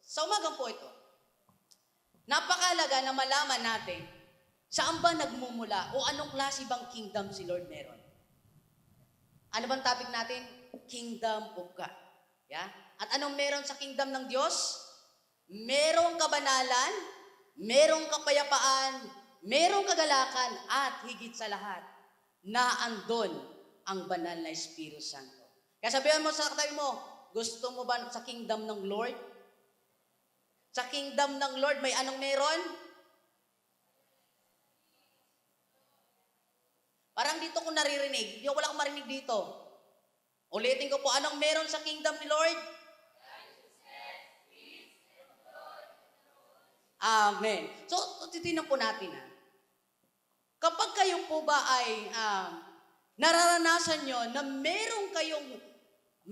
Sa umagang po ito, napakalaga na malaman natin saan ba nagmumula o anong klase bang kingdom si Lord meron. Ano bang topic natin? Kingdom of God. Yeah? At anong meron sa kingdom ng Diyos? Merong kabanalan, merong kapayapaan, merong kagalakan, at higit sa lahat, naandon ang banal na Espiritu Santo. Kaya sabihan mo sa katabi mo, gusto mo ba sa kingdom ng Lord? Sa kingdom ng Lord, may anong meron? Parang dito ko naririnig. Wala akong marinig dito. Ulitin ko po, anong meron sa kingdom ni Lord? Amen. So, titignan po natin. Kapag kayo po ba ay nararanasan nyo na meron kayong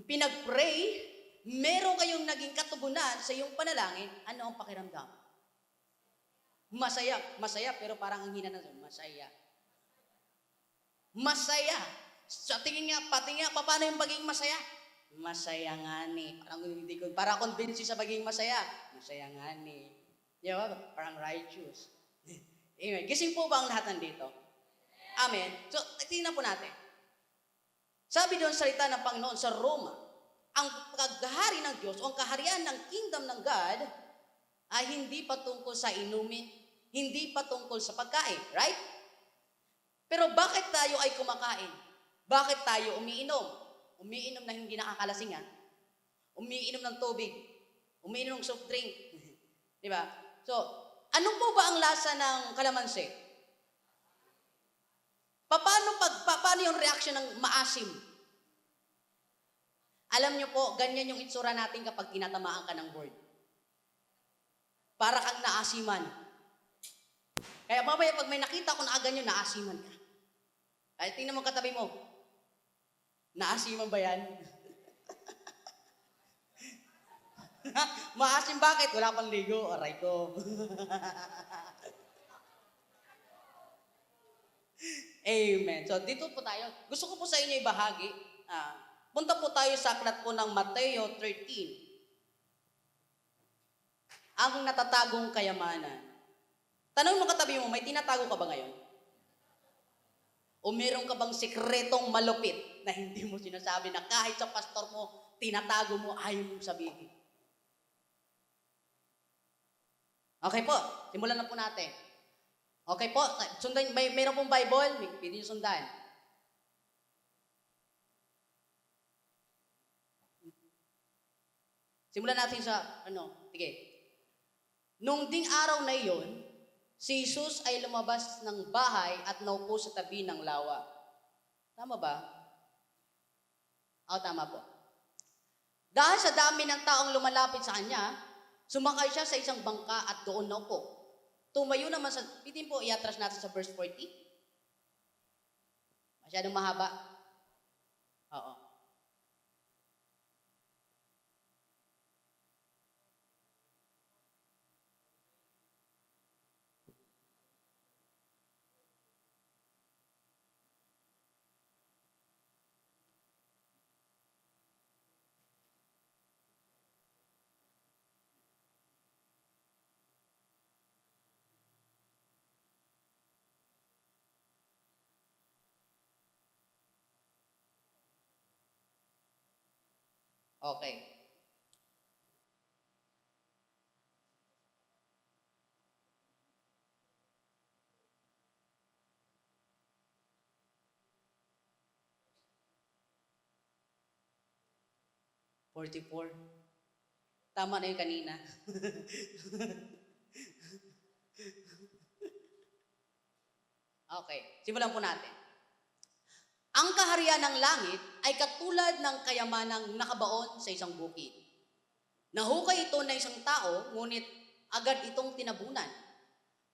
pinag-pray, meron kayong naging katugunan sa iyong panalangin, ano ang pakiramdam? Masaya. Masaya, pero parang ang hina na masaya. Masaya. Sa tingin nga, paano yung pagiging masaya? Masaya nga ni. Para convince sa pagiging masaya. Masaya nga ni. Di ba? Parang righteous. Anyway, gising po ba ang lahat nandito? Amen. So, tingnan po natin. Sabi doon salita ng Panginoon sa Roma, ang paghahari ng Diyos o ang kaharian ng kingdom ng God ay hindi patungkol sa inumin, hindi patungkol sa pagkain. Right? Pero bakit tayo ay kumakain? Bakit tayo umiinom? Umiinom na hindi nakakalasingan. Umiinom ng tubig. Umiinom ng soft drink. Di ba? So, ano po ba ang lasa ng kalamansi? Paano yung reaction ng maasim? Alam nyo po, ganyan yung itsura natin kapag tinatamaan ka ng word. Para kang naasiman. Kaya mamaya pag may nakita ko na ganyan, naasiman ka. Ay, tingnan mo katabi mo. Naasiman ba yan? Maasim bakit? Wala pang ligo. Aray ko. Amen. So, dito po tayo. Gusto ko po sa inyo ibahagi. Punta po tayo sa aklat po ng Mateo 13. Ang natatagong kayamanan. Tanong mo katabi mo, may tinatago ka ba ngayon? O meron ka bang sikretong malupit na hindi mo sinasabi na kahit sa pastor mo, tinatago mo, ayaw mong sabihin? Okay po, simulan na po natin. Okay po, sundan, mayroon pong Bible, pwede nyo sundan. Simulan natin sa, sige. Nung ding araw na iyon, si Jesus ay lumabas ng bahay at naupo sa tabi ng lawa. Tama ba? Tama po. Dahil sa dami ng taong lumalapit sa kanya, sumakay siya sa isang bangka at doon naupo. Tumayo naman sa, pitin po, iatras natin sa verse 40. Masyadong mahaba. Oo. Okay. $44. Tama na yung kanina. Okay, simulan po natin. Ang kaharian ng langit ay katulad ng kayamanang nakabaon sa isang bukid. Nahukay ito na isang tao, ngunit agad itong tinabunan.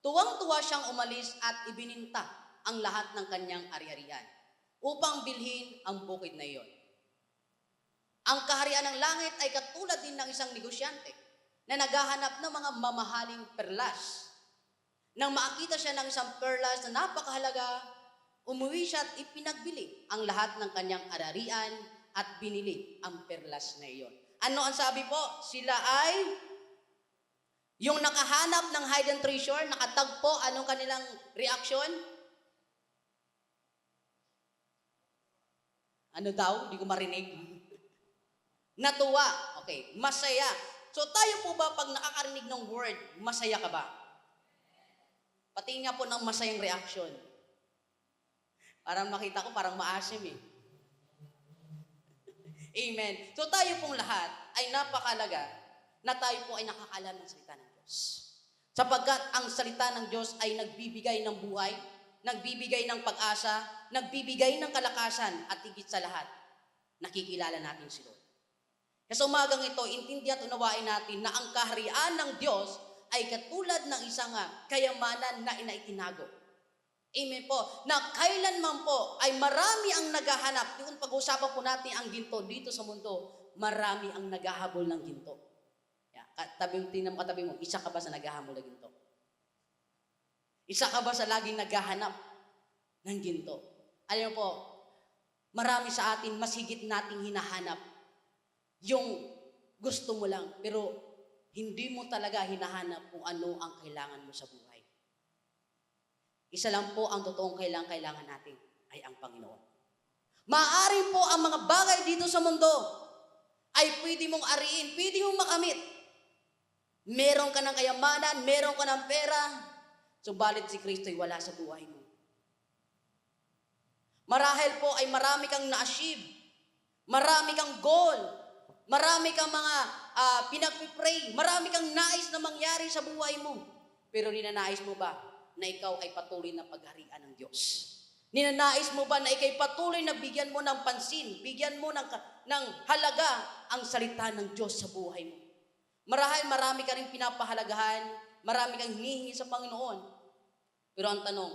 Tuwang-tuwa siyang umalis at ibininta ang lahat ng kanyang ari-arian upang bilhin ang bukid na iyon. Ang kaharian ng langit ay katulad din ng isang negosyante na naghahanap ng mga mamahaling perlas. Nang makakita siya ng isang perlas na napakahalaga, umuwi siya at ipinagbili ang lahat ng kanyang ari-arian at binili ang perlas na iyon. Ano ang sabi po? Sila ay Yung nakahanap ng hidden treasure, nakatagpo, anong kanilang reaction? Ano daw? Hindi ko marinig. Natuwa. Okay, masaya. So tayo po ba pag nakakarinig ng word, masaya ka ba? Pati nga po ng masayang reaction. Parang makita ko, parang maasim eh. Amen. So tayo pong lahat ay napakalaga na tayo po ay nakakalam ng salita ng Diyos. Sapagkat ang salita ng Diyos ay nagbibigay ng buhay, nagbibigay ng pag-asa, nagbibigay ng kalakasan at higit sa lahat, nakikilala natin si Lord. Kaya sa umagang ito, intindihan at unawain natin na ang kaharian ng Diyos ay katulad ng isang kayamanan na inaitinago. Amen po. Na kailanman po ay marami ang naghahanap. Yung pag-usapan po natin ang ginto dito sa mundo, marami ang naghahabol ng ginto. Tingnan mo katabi mo, isa ka ba sa naghahabol ng ginto? Isa ka ba sa laging naghahanap ng ginto? Alam mo po, marami sa atin mas higit nating hinahanap yung gusto mo lang, pero hindi mo talaga hinahanap kung ano ang kailangan mo sa buhay. Isa lang po ang totoong kailangan natin ay ang Panginoon. Maaari po ang mga bagay dito sa mundo ay pwede mong ariin, pwede mong makamit. Meron ka ng kayamanan, meron ka ng pera, subalit si Kristo ay wala sa buhay mo. Marahil po ay marami kang na-achieve, marami kang goal, marami kang mga pinagpipray, marami kang nais na mangyari sa buhay mo. Pero ninanais mo ba na ikaw ay patuloy na pagharian ng Diyos? Ninanais mo ba na ikaw ay patuloy na bigyan mo ng pansin, bigyan mo ng halaga ang salita ng Diyos sa buhay mo? Marahil marami ka rin pinapahalagahan, marami kang hinihingi sa Panginoon. Pero ang tanong,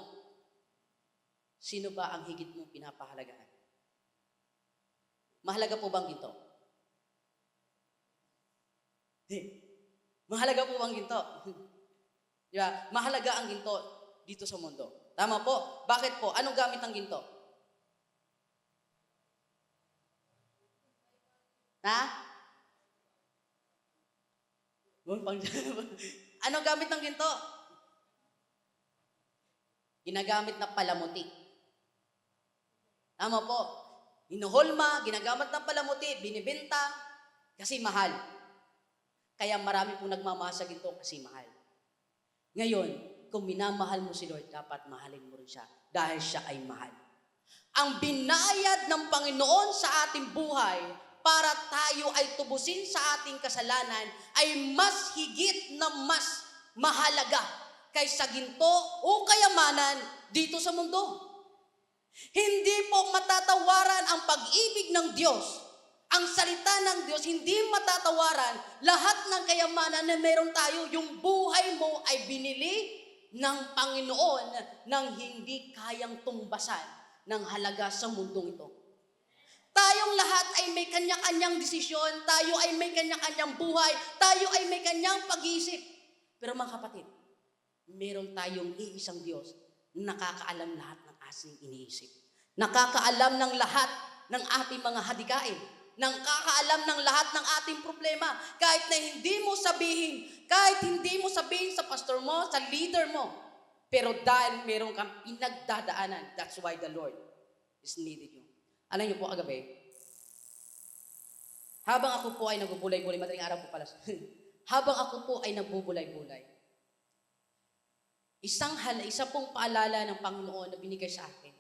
sino ba ang higit mo pinapahalagahan? Mahalaga po bang ginto? Mahalaga po bang ginto? Diba? Mahalaga ang ginto dito sa mundo. Tama po? Bakit po? Anong gamit ng ginto? Ha? Anong gamit ng ginto? Ginagamit na palamuti. Tama po. Hinuhulma, ginagamit ng palamuti, binibenta, kasi mahal. Kaya marami pong nagmamahal sa ginto kasi mahal. Ngayon, kung minamahal mo si Lord, dapat mahalin mo rin siya dahil siya ay mahal. Ang binayad ng Panginoon sa ating buhay para tayo ay tubusin sa ating kasalanan ay mas higit na mas mahalaga kaysa ginto o kayamanan dito sa mundo. Hindi po matatawaran ang pag-ibig ng Diyos. Ang salita ng Diyos, hindi matatawaran lahat ng kayamanan na meron tayo. Yung buhay mo ay binili ng Panginoon nang hindi kayang tumbasan ng halaga sa mundong ito. Tayong lahat ay may kanya-kanyang desisyon, tayo ay may kanya-kanyang buhay, tayo ay may kanyang pag-iisip. Pero mga kapatid, meron tayong iisang Diyos na nakakaalam lahat ng ating iniisip. Nakakaalam ng lahat ng ating mga hadikain. Nakakaalam ng lahat ng ating problema. Kahit na hindi mo sabihin sa pastor mo, sa leader mo. Pero dahil meron kang pinagdadaanan, that's why the Lord is needed you. Alam niyo po kagabi, habang ako po ay nagbubulay-bulay, madaling araw po pala, habang ako po ay nagbubulay-bulay, isa pong paalala ng Panginoon na binigay sa akin.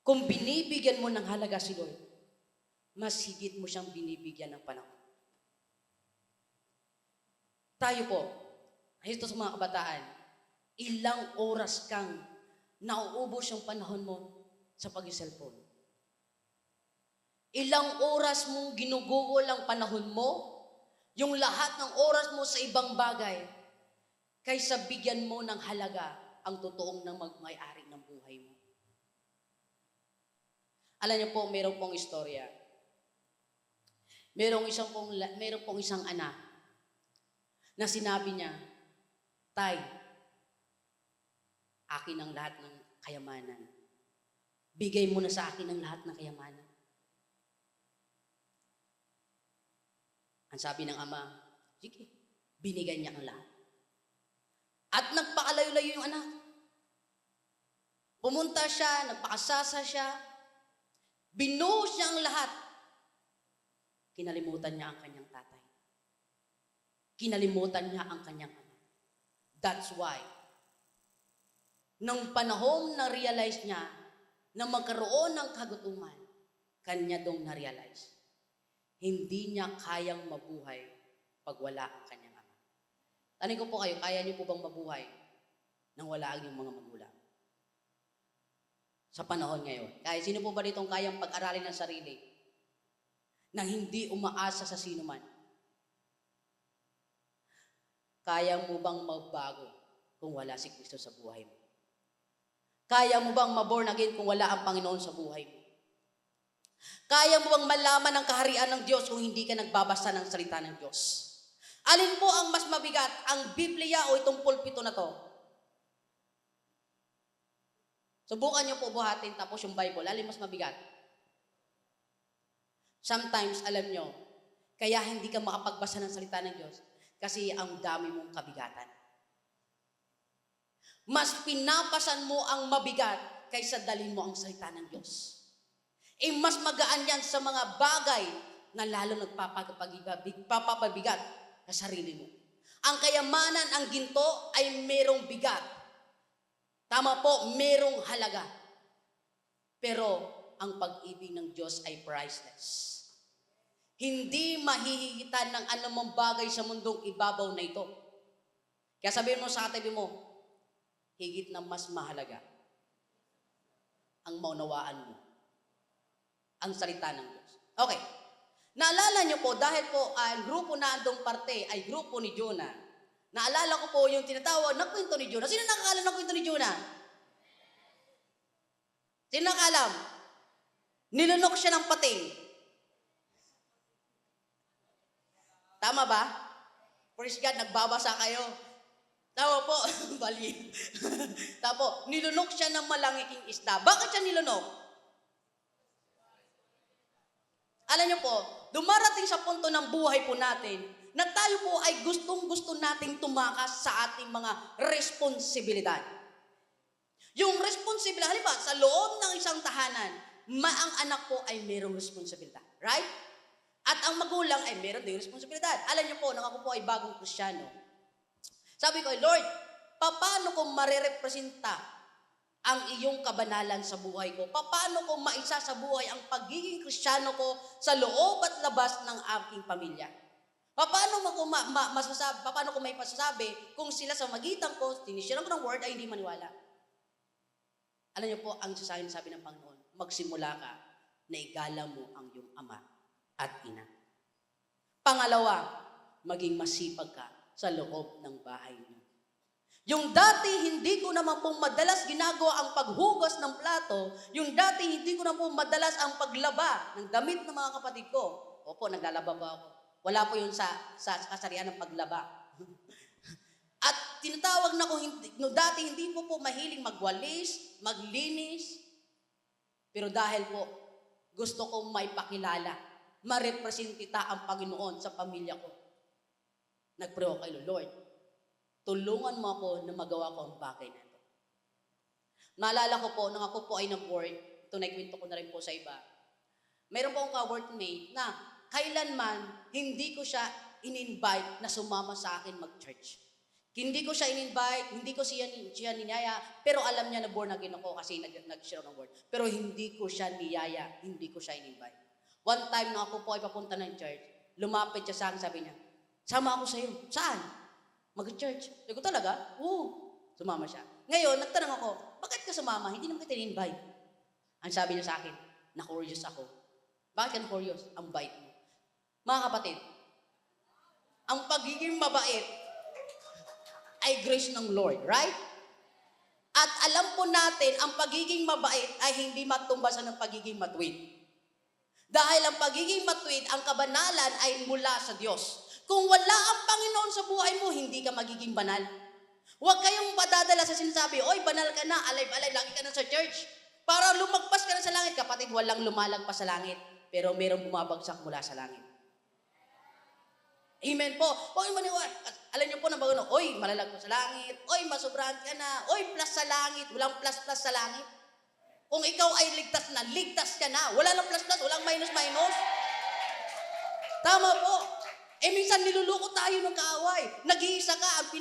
Kung binibigyan mo ng halaga si Lord, mas higit mo siyang binibigyan ng panahon. Tayo po, ito sa mga kabataan, ilang oras kang nauubos yung panahon mo sa pag-cellphone. Ilang oras mong ginugugol ang panahon mo, yung lahat ng oras mo sa ibang bagay, kaysa bigyan mo ng halaga ang totoong na magmay-ari ng buhay mo. Alam niyo po, meron pong istorya. Meron pong isang anak na sinabi niya, Tay, akin ang lahat ng kayamanan. Bigay mo na sa akin ang lahat ng kayamanan. Ang sabi ng ama, sige, Binigay niya ang lahat. At nagpakalayo-layo yung anak. Pumunta siya, nagpakasasa siya, binuhos niya ang lahat. Kinalimutan niya ang kanyang tatay. Kinalimutan niya ang kanyang ama. That's why, nung panahon na realize niya na magkaroon ng kagutuman, kanya dong na-realize, hindi niya kayang mabuhay pag wala ang kanyang ama. Tanong ko po kayo, kaya niyo po bang mabuhay nang wala ang iyong mga magulang? Sa panahon ngayon. Kaya sino po ba ditong kayang pag-aralin ng sarili nang hindi umaasa sa sino man? Kaya mo bang magbago kung wala si Kristo sa buhay mo? Kaya mo bang maborn again kung wala ang Panginoon sa buhay mo? Kaya mo bang malaman ang kaharian ng Diyos kung hindi ka nagbabasa ng salita ng Diyos? Alin po ang mas mabigat? Ang Biblia o itong pulpito na to? Subukan niyo po buhatin tapos yung Bible. Alin mas mabigat? Sometimes, alam niyo, kaya hindi ka makapagbasa ng salita ng Diyos kasi ang dami mong kabigatan. Mas pinapasan mo ang mabigat kaysa dalhin mo ang salita ng Diyos. Mas magaan yan sa mga bagay na lalo nagpapabigat sa sarili mo. Ang kayamanan, ang ginto ay merong bigat. Tama po, merong halaga. Pero ang pag-ibig ng Diyos ay priceless. Hindi mahihigitan ng anumang bagay sa mundong ibabaw na ito. Kaya sabihin mo sa katabi mo, higit na mas mahalaga ang maunawaan mo ang salita ng Diyos. Okay. Naalala niyo po, dahil po ang grupo na andong parte ay grupo ni Jonah, naalala ko po yung tinatawag na kwento ni Jonah. Sino nakakaalam ng kwento ni Jonah? Sino nakakaalam? Nilunok siya ng pating. Tama ba? Praise God, nagbabasa kayo. Tama po, bali. Tapo, nilunok siya ng malangiking isda. Bakit siya nilunok? Alam niyo po, dumarating sa punto ng buhay po natin na tayo po ay gustong-gusto nating tumakas sa ating mga responsibilidad. Yung responsibilidad, halimbawa, sa loob ng isang tahanan, ang anak po ay mayroong responsibilidad. Right? At ang magulang ay mayroong din responsibilidad. Alam niyo po, nang ako po ay bagong Kristiyano, sabi ko, Lord, paano ko marerepresenta ang iyong kabanalan sa buhay ko? Paano ko maisa sa buhay ang pagiging Kristiyano ko sa loob at labas ng aking pamilya? Paano ko may pasasabi kung sila sa magitan ko, tinisiran ko ng word ay hindi maniwala? Alam niyo po, ang sabi ng Panginoon, magsimula ka na igalang mo ang iyong ama at ina. Pangalawa, maging masipag ka sa loob ng bahay niyo. Yung dati hindi ko naman pong madalas ginagawa ang paghugas ng plato, yung dati hindi ko naman pong madalas ang paglaba ng damit ng mga kapatid ko. Opo, naglalaba po ako. Wala po yun sa kasarian ng paglaba. At tinatawag na ko, dati hindi po mahiling magwalis, maglinis. Pero dahil po, gusto kong may pakilala, ma-representita ang Panginoon sa pamilya ko. Nag-pray ako kay Lord, tulungan mo ako na magawa ko ang bagay na ito. Naalala ko po, nung ako po ay nag-work, ito nagkwento ko na rin po sa iba, mayroon po akong ka-workmate na kailanman hindi ko siya in-invite na sumama sa akin mag-church. Hindi ko siya in-invite, hindi ko siya niyaya, pero alam niya na born again ako kasi nag-share ng word. Pero hindi ko siya niyaya, hindi ko siya in-invite. One time na ako po ay papunta ng church, lumapit siya sa akin, sabi niya, sama ako sa iyo. Saan? Mag-church. Sabi ko talaga? Oo. Sumama siya. Ngayon, nagtanong ako, bakit ka sumama? Hindi naman kita in-invite. Ang sabi niya sa akin, na-curious ako. Bakit ka na-curious? Ang bait mo. Mga kapatid, ang pagiging mabait ay grace ng Lord, right? At alam po natin, ang pagiging mabait ay hindi matumbasan ng pagiging matuwid. Dahil ang pagiging matuwid, ang kabanalan ay mula sa Diyos. Kung wala ang Panginoon sa buhay mo, hindi ka magiging banal. Huwag kayong padadala sa sinasabi, oy, banal ka na, alive-alive, lagi ka na sa church. Para lumagpas ka na sa langit. Kapatid, walang lumalagpas sa langit, pero mayroong bumabagsak mula sa langit. Amen po. Huwag maniwala. Alam niyo po na bago, oy, malalagpo sa langit, oy, masubrahan ka na, oy, plus sa langit, walang plus sa langit. Kung ikaw ay ligtas ka na. Wala nang plus, walang minus. Tama po. Minsan niluluko tayo ng kaaway. Nag-iisa ka,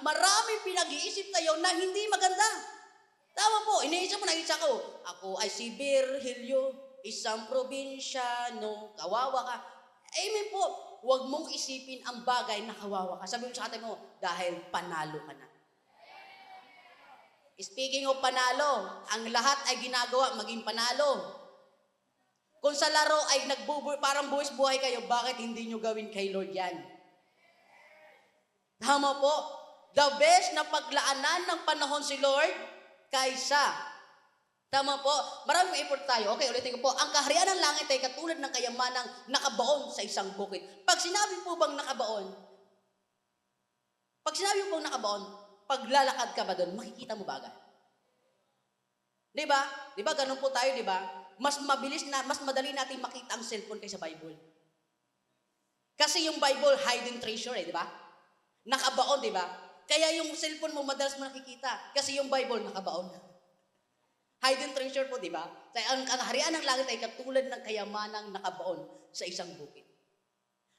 maraming pinag-iisip tayo na hindi maganda. Tama po, iniisip mo na isa ko. Ako ay si Virgilio, isang probinsyano, kawawa ka. Amen po, huwag mong isipin ang bagay na kawawa ka. Sabi mo sa atin mo, dahil panalo ka na. Speaking of panalo, ang lahat ay ginagawa maging panalo. Kung sa laro ay parang buwis buhay kayo, bakit hindi nyo gawin kay Lord yan? Tama po. The best na paglaanan ng panahon si Lord kaysa. Tama po. Maraming effort tayo. Okay, ulitin ko po. Ang kaharian ng langit ay katulad ng kayamanang nakabaon sa isang bukid. Pag sinabi po bang nakabaon, paglalakad ka ba doon, makikita mo ba agad? Diba? Diba, ganun po tayo, diba? Mas madali natin makita ang cellphone kaysa Bible. Kasi yung Bible, hidden treasure di ba? Nakabaon, di ba? Kaya yung cellphone mo, madalas mo nakikita. Kasi yung Bible, nakabaon. Hidden treasure po, di ba? Ang kaharian ng langit ay katulad ng kayamanang nakabaon sa isang bukid.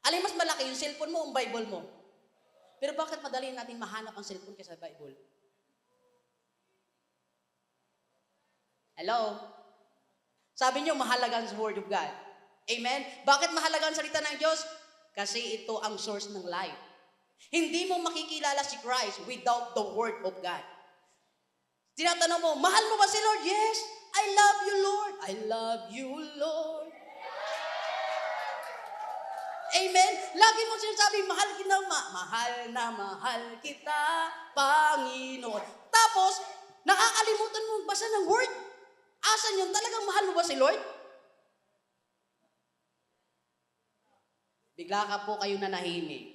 Alin mas malaki, yung cellphone mo o yung Bible mo? Pero bakit madali natin mahanap ang cellphone kaysa Bible? Hello? Sabi niyo, mahalaga ang Word of God. Amen? Bakit mahalaga ang salita ng Diyos? Kasi ito ang source ng life. Hindi mo makikilala si Christ without the Word of God. Tinatanong mo, mahal mo ba si Lord? Yes, I love you, Lord. I love you, Lord. Amen? Lagi mo sinasabi, mahal mahal kita, Panginoon. Tapos, nakakalimutan mo magbasa ng Word. Asan yun? Talagang mahal mo ba si Lord? Bigla ka po kayo nanahimik.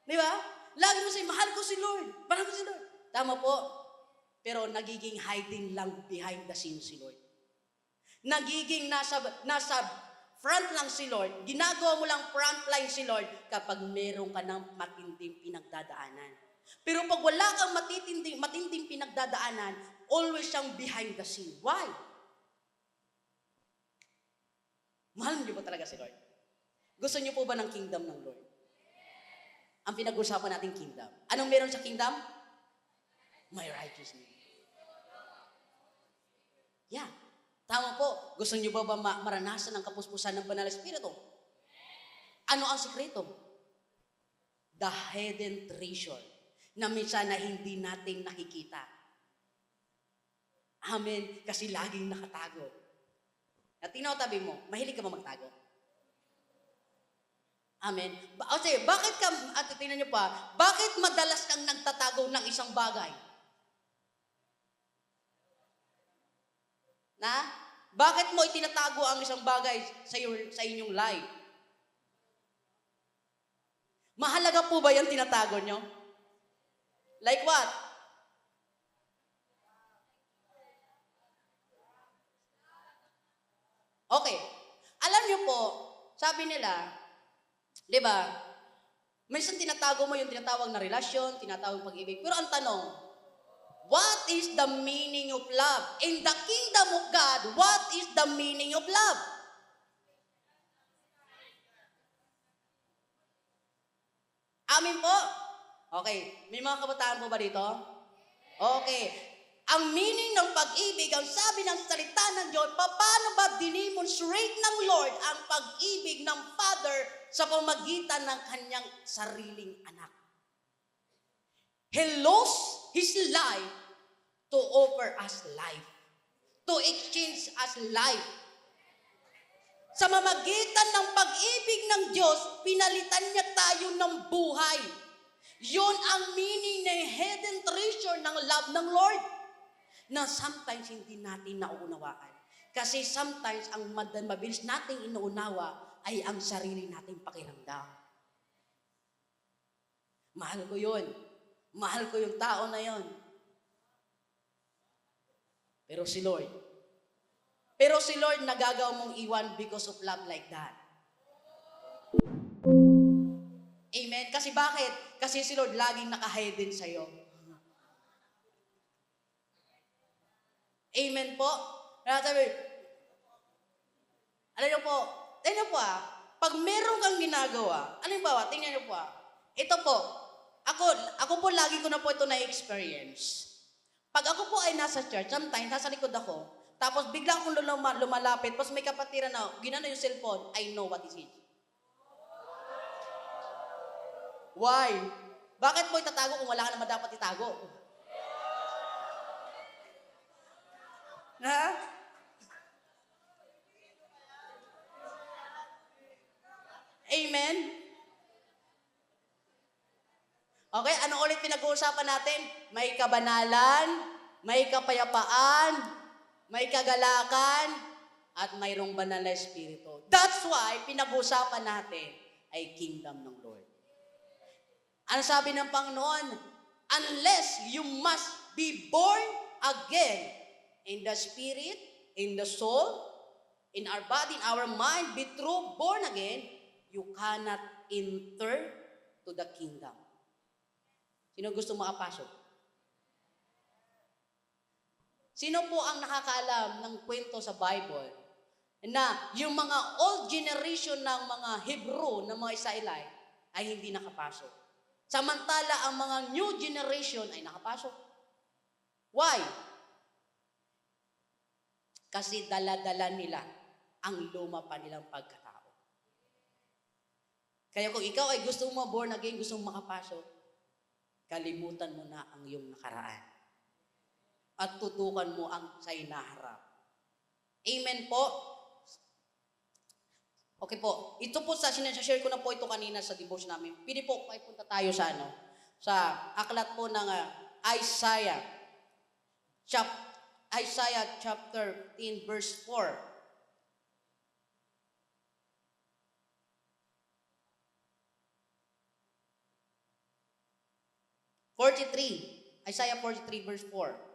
Di ba? Lagi mo siya, mahal ko si Lord. Mahal ko si Lord. Tama po. Pero nagiging hiding lang behind the scenes si Lord. Nagiging nasa front lang si Lord. Ginagawa mo lang frontline si Lord kapag meron ka ng matinding pinagdadaanan. Pero pag wala kang matinding pinagdadaanan, always siyang behind the scene. Why? Mahal niyo ba talaga si Lord? Gusto niyo po ba ng kingdom ng Lord? Ang pinag-usapan natin kingdom. Anong meron sa kingdom? My righteousness. Yeah. Tama po. Gusto niyo ba maranasan ang kapuspusan ng Banal na Espiritu? Ano ang sikreto? The hidden treasure na minsan na hindi natin nakikita. Amen. Kasi laging nakatago. At tinatabi mo, mahilig ka ba magtago? Amen. Kasi bakit ka, at tingnan niyo pa, bakit madalas kang nagtatago ng isang bagay? Bakit mo itinatago ang isang bagay sa inyong life? Mahalaga po ba yan tinatago nyo? Like what? Okay. Alam niyo po, sabi nila, di ba, minsan tinatago mo yung tinatawag na relasyon, tinatawag pag-ibig. Pero ang tanong, what is the meaning of love? In the kingdom of God, what is the meaning of love? Amin po? Okay. May mga kabataan po ba dito? Okay. Ang meaning ng pag-ibig, ang sabi ng salita ng Diyos, paano ba dinemonstrate ng Lord ang pag-ibig ng Father sa pamagitan ng kanyang sariling anak? He lost His life to offer us life, to exchange us life. Sa mamagitan ng pag-ibig ng Diyos, pinalitan niya tayo ng buhay. Yun ang meaning ng hidden treasure ng love ng Lord na sometimes hindi natin nauunawaan. Kasi sometimes ang mabilis nating inuunawa ay ang sarili nating pakiramdam. Mahal ko yun. Mahal ko yung tao na yun. Pero si Lord nagagawa mong iwan because of love like that. Amen. Amen? Kasi bakit? Kasi si Lord laging naka-hidden sa'yo. Amen po? Sabi, alam niyo po, pag meron kang ginagawa, alimbawa, tingnan niyo po ito po, ako po lagi ko na po ito na-experience. Pag ako po ay nasa church, sometimes nasa likod ako, tapos bigla akong lumalapit, tapos may kapatiran na, ginano yung cellphone, I know what is it. Why? Bakit mo itatago kung wala ka naman dapat itago? Ha? Amen? Okay, ano ulit pinag-uusapan natin? May kabanalan, may kapayapaan, may kagalakan, at mayroong banal na espiritu. That's why pinag-uusapan natin ay kingdom ng Lord. Ano sabi ng Panginoon? Unless you must be born again in the spirit, in the soul, in our body, in our mind, be true, born again, you cannot enter to the kingdom. Sino gusto makapasok? Sino po ang nakakaalam ng kwento sa Bible na yung mga old generation ng mga Hebrew, ng mga Israelite, ay hindi nakapasok? Samantala, ang mga new generation ay nakapasok. Why? Kasi dala-dala nila ang luma pa nilang pagkatao. Kaya kung ikaw ay gusto mo born again, gusto mo makapasok, kalimutan mo na ang iyong nakaraan. At tutukan mo ang sa inaharap. Amen po? Okay po. Ito po sinashare ko na po ito kanina sa devotion namin. Pili po, ay punta tayo sa aklat po ng Isaiah chapter 10 verse 4. Isaiah 43 verse 4.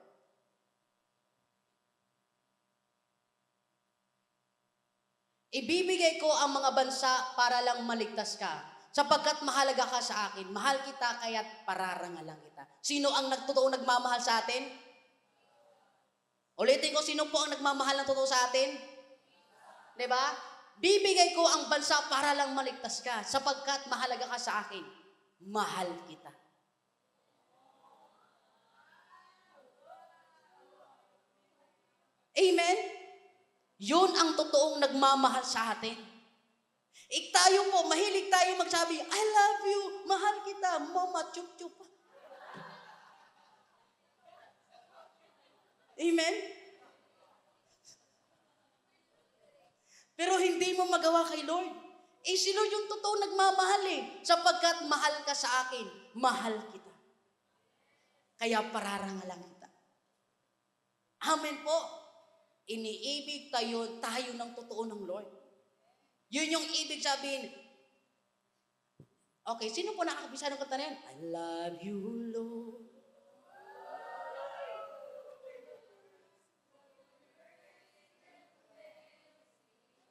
Ibibigay ko ang mga bansa para lang maligtas ka, sapagkat mahalaga ka sa akin. Mahal kita, kaya't pararangalan kita. Sino ang totoong nagmamahal sa atin? Ulitin ko, sino po ang nagmamahal ng totoo sa atin? Diba? Bibigay ko ang bansa para lang maligtas ka, sapagkat mahalaga ka sa akin. Mahal kita. Amen? Yun ang totoong nagmamahal sa atin. Tayo po, mahilig tayo magsabi, I love you, mahal kita, mama, chup-chup. Amen? Pero hindi mo magawa kay Lord. Si Lord yung totoong nagmamahal sapagkat mahal ka sa akin, mahal kita. Kaya pararangalan kita. Amen po. Iniibig tayo ng totoo ng Lord. Yun yung ibig sabihin. Okay, sino po nakakabisa ng kanta na yan? I love you, Lord.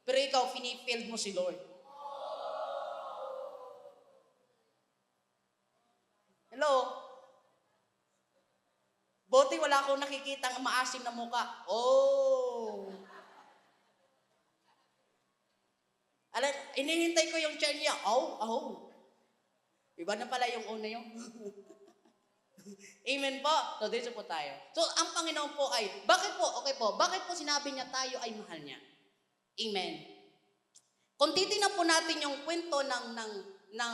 Pero ikaw, finifield mo si Lord. Hello? Buti wala akong nakikitang maasim na muka. Oh! Alam, inihintay ko yung chair niya. Oh. Iba na pala yung una yung. Amen po? So, dito po tayo. So, ang Panginoon po ay, bakit po sinabi niya tayo ay mahal niya? Amen. Kung titingnan po natin yung kwento ng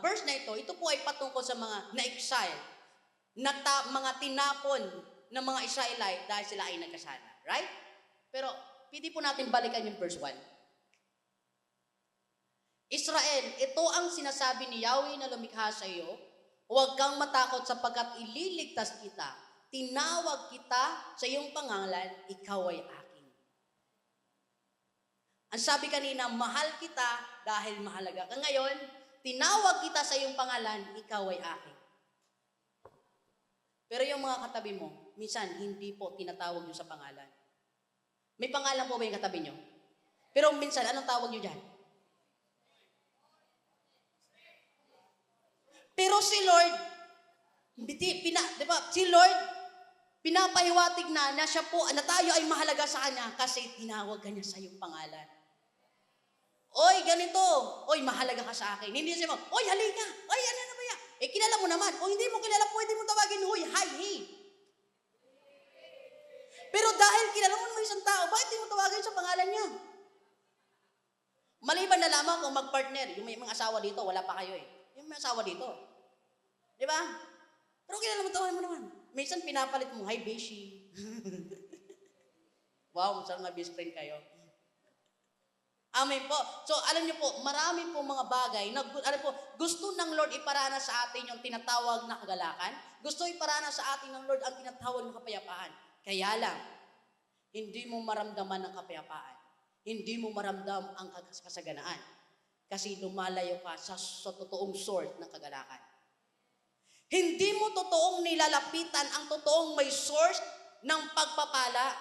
verse na ito po ay patungkol sa mga na-exile, mga tinapon ng mga Israelite dahil sila ay nagkasala. Right? Pero, pwede po natin balikan yung verse 1. Israel, ito ang sinasabi ni Yahweh na lumikha sa iyo, huwag kang matakot sapagkat ililigtas kita. Tinawag kita sa iyong pangalan, ikaw ay akin. Ang sabi kanina, mahal kita dahil mahalaga ka. Ngayon, tinawag kita sa iyong pangalan, ikaw ay akin. Pero yung mga katabi mo, minsan hindi po tinatawag nyo sa pangalan. May pangalan po ba yung katabi nyo? Pero minsan, anong tawag nyo dyan? Pero si Lord, di ba, si Lord, pinapahiwatig na siya po, na tayo ay mahalaga sa Kanya kasi tinawag ka niya sa iyong pangalan. Oy, ganito. Oy, mahalaga ka sa akin. Hindi siya mo, oy, halika. Oy, ano na ba yan? Kilala mo naman. O hindi mo kilala, pwede mo tawagin, hoy, hi, hey. Pero dahil kilala mo naman isang tao, bakit di mo tawagin sa pangalan niya? Maliban na lamang kung mag-partner. Yung may mga asawa dito, wala pa kayo eh. Yung may asawa dito. Di ba? Pero kilala mo, tawagin mo naman. Minsan pinapalit mo, hi, Beshi. Wow, saan nga best friend kayo? Amen po. So, alam niyo po, marami po mga bagay na gusto ng Lord iparana sa atin yung tinatawag na kagalakan. Gusto iparana sa atin ng Lord ang tinatawag na kapayapaan. Kaya lang, hindi mo maramdaman ang kapayapaan. Hindi mo maramdam ang kasaganaan. Kasi lumalayo ka sa totoong source ng kagalakan. Hindi mo totoong nilalapitan ang totoong may source ng pagpapala.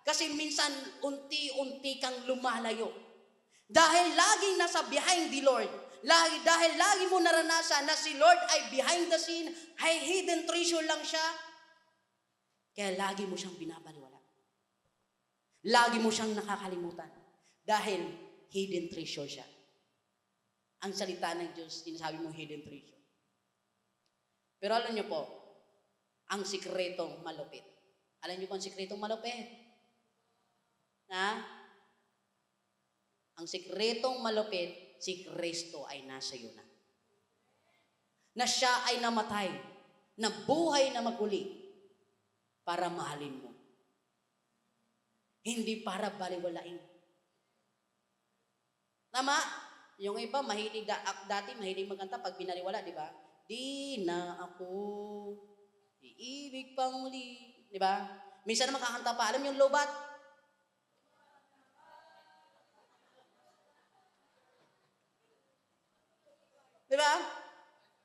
Kasi minsan, unti-unti kang lumalayo. Dahil laging nasa behind the Lord. Dahil lagi mo naranasan na si Lord ay behind the scene, ay hidden treasure lang siya. Kaya lagi mo siyang binabaliwala. Lagi mo siyang nakakalimutan. Dahil hidden treasure siya. Ang salita ng Diyos, sinasabi mo hidden treasure. Pero alam niyo po, ang sikretong malupit. Alam niyo po ang sikretong malupit? Ha? Ang sikretong malupit, si Kristo ay nasa iyo na. Na siya ay namatay, na buhay na maguli, para mahalin mo. Hindi para baliwalain. Tama? Yung iba, dati mahilig magkanta pag binaliwala, di ba? Di na ako iibig pang muli. Di ba? Minsan na makakanta pa. Alam yung lobat? Di ba?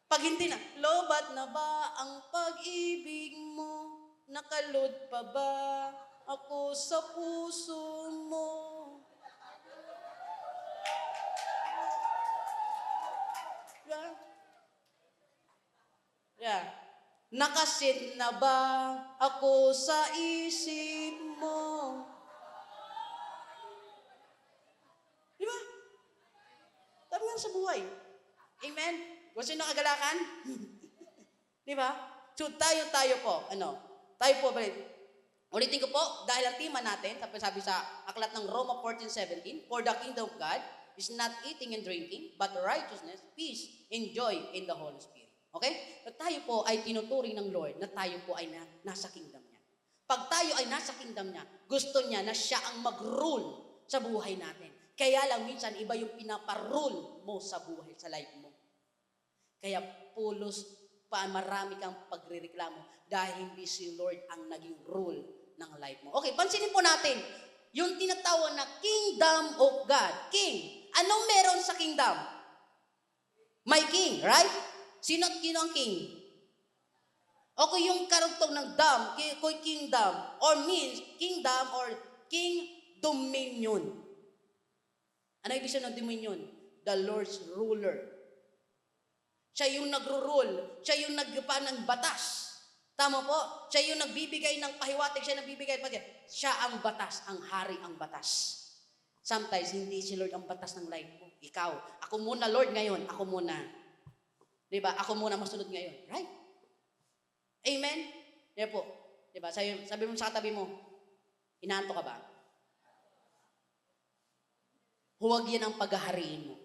Pag hindi na, lobat na ba ang pag-ibig mo? Nakalod pa ba ako sa puso mo? Diba? Yeah. Nakasit na ba ako sa isip mo? Di ba? Tama nga sa buhay. Amen? Gusto nyo kagalakan? Di ba? So tayo po, tayo po, ulitin ko po, dahil ang tema natin, sabi sa aklat ng Roma 14:17, for the kingdom of God is not eating and drinking, but righteousness, peace, and joy in the Holy Spirit. Okay? So tayo po ay tinuturing ng Lord na tayo po ay nasa kingdom niya. Pag tayo ay nasa kingdom niya, gusto niya na siya ang mag-rule sa buhay natin. Kaya lang minsan, iba yung pinaparule mo sa buhay, sa life mo. Kaya marami kang pagrereklamo dahil hindi si Lord ang naging rule ng life mo. Okay, pansinin po natin, yung tinatawag na kingdom of God. King. Anong meron sa kingdom? May king, right? Sino ang king? Okay, yung karugtong ng kingdom, or means kingdom or king dominion. Ano ibig sabihin ng dominion? The Lord's ruler. Siya yung nagro-rule. Siya yung nagpa ng batas. Tama po? Siya yung nagbibigay ng pahiwatig. Siya nagbibigay ng pahiwatig. Siya ang batas. Ang hari ang batas. Sometimes, hindi si Lord ang batas ng life mo. Ikaw. Ako muna, Lord, ngayon. Ako muna. Diba? Ako muna masunod ngayon. Right? Amen? Diba po? Diba? Sabi mo sa katabi mo, inaanto ka ba? Huwag yan ang paghahariin mo.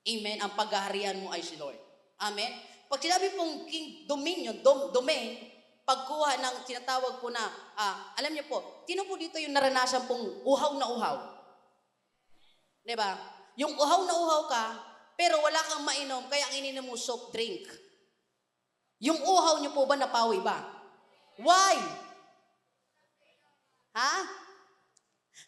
Amen? Ang paghaharian mo ay si Lord. Amen? Pag sinabi pong king dominion, domain, pagkuha ng tinatawag po na, alam niyo po, sino po dito yung naranasan pong uhaw na uhaw? Diba? Yung uhaw na uhaw ka, pero wala kang mainom, kaya ang ininom mo soft drink. Yung uhaw niyo po ba napawi ba? Why? Ha?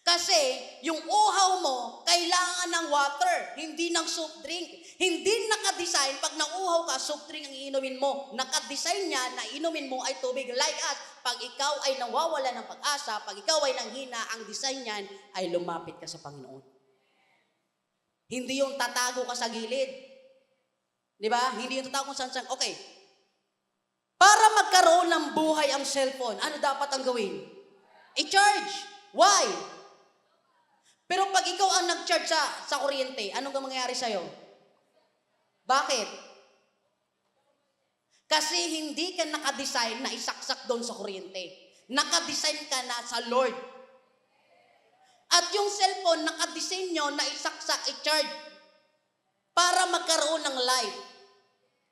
Kasi yung uhaw mo, kailangan ng water, hindi ng soft drink. Hindi nakadesign, pag nauuhaw ka, soft drink ang iinumin mo. Nakadesign niya na inumin mo ay tubig. Like us, pag ikaw ay nawawala ng pag-asa, pag ikaw ay nanghina, ang design niyan ay lumapit ka sa Panginoon. Hindi yung tatago ka sa gilid. Di ba? Hindi yung totoo kung saan. Okay. Para magkaroon ng buhay ang cellphone, ano dapat ang gawin? I-charge. Why? Pero pag ikaw ang nag-charge sa kuryente, anong mangyayari sa'yo? Bakit? Kasi hindi ka nakadesign na isaksak doon sa kuryente. Nakadesign ka na sa Lord. At yung cellphone, nakadesign nyo na isaksak, i-charge para magkaroon ng life.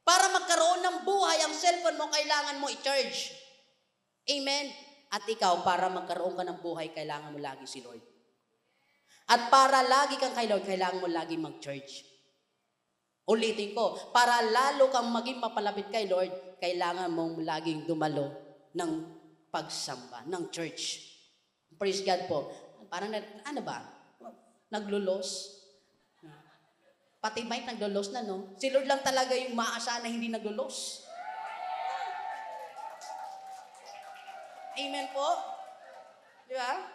Para magkaroon ng buhay, ang cellphone mo, kailangan mo i-charge. Amen? At ikaw, para magkaroon ka ng buhay, kailangan mo lagi si Lord. At para lagi kang kay Lord, kailangan mo lagi mag-charge. Ulitin ko, para lalo kang maging mapalapit kay Lord, kailangan mong laging dumalo ng pagsamba, ng church. Praise God po. Parang, ano ba? Naglulos? Pati Mike naglulos na, no? Si Lord lang talaga yung maaasahan na hindi naglulos. Amen po? Di ba?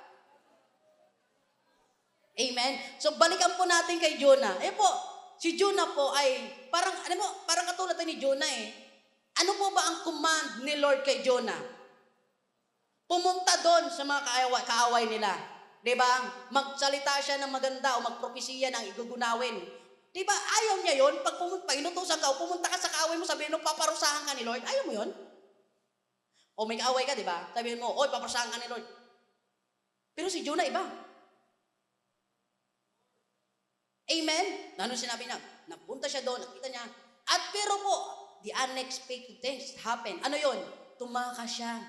Amen? So, balikan po natin kay Jonah. Po, si Jonah po ay, parang katulad ni Jonah eh. Ano po ba ang command ni Lord kay Jonah? Pumunta doon sa mga kaaway nila. Diba? Magsalita siya ng maganda o magpropesiya ng igugunawin. Diba? Ayaw niya yun. Pag inutusan ka o pumunta ka sa kaaway mo, sabihin mo, paparusahan ka ni Lord. Ayaw mo yun? O may kaaway ka, diba? Sabihin mo, oy, paparusahan ka ni Lord. Pero si Jonah iba. Amen? Ano sinabi niya? Napunta siya doon, nakita niya. At pero po, the unexpected things happen. Ano yun? Tumakas siya.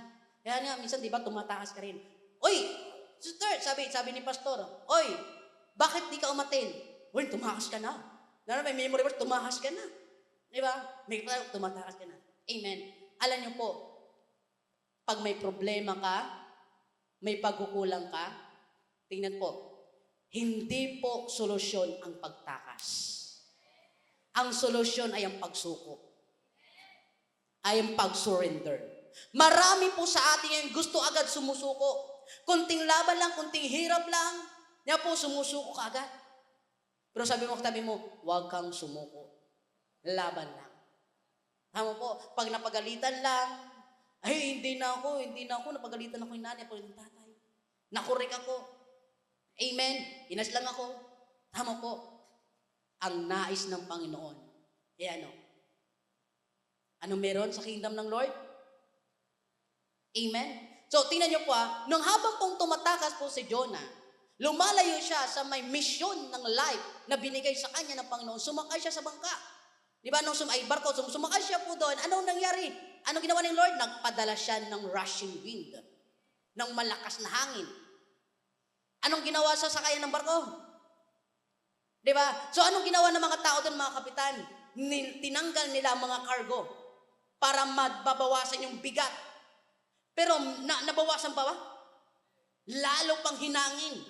Kaya nga, minsan, di ba, tumatakas ka rin. Oy, sister, sabi ni pastor, oy, bakit di ka umatin? Oy, tumakas ka na. May memory verse, tumakas ka na. Di ba? May tumatakas ka na. Amen. Alam niyo po, pag may problema ka, may pagkukulang ka, tingnan po, hindi po solusyon ang pagtakas. Ang solusyon ay ang pagsuko. Ay ang pag-surrender. Marami po sa atin yung gusto agad sumusuko. Kunting laban lang, kunting hirap lang, niya po sumusuko ka agad. Pero sabi mo, huwag kang sumuko. Laban lang. Tama po, pag napagalitan lang, ay hindi na ako, napagalitan ako yung nanay, ako yung tatay. Nakorek ako. Amen. Inas lang ako. Tama po. Ang nais ng Panginoon. Ano? Ano meron sa kingdom ng Lord? Amen. So, tingnan niyo po nung habang pong tumatakas po si Jonah, lumalayo siya sa may mission ng life na binigay sa kanya ng Panginoon. Sumakay siya sa bangka. Di ba? Nung barko, sumakay siya po doon. Anong nangyari? Anong ginawa ng Lord? Nagpadala siya ng rushing wind. Ng malakas na hangin. Anong ginawa sa sakayan ng barko? Di ba? So anong ginawa ng mga tao doon, mga kapitan? Tinanggal nila ang mga cargo para mababawasan yung bigat. Pero nabawasan pa ba? Lalo pang hinangin.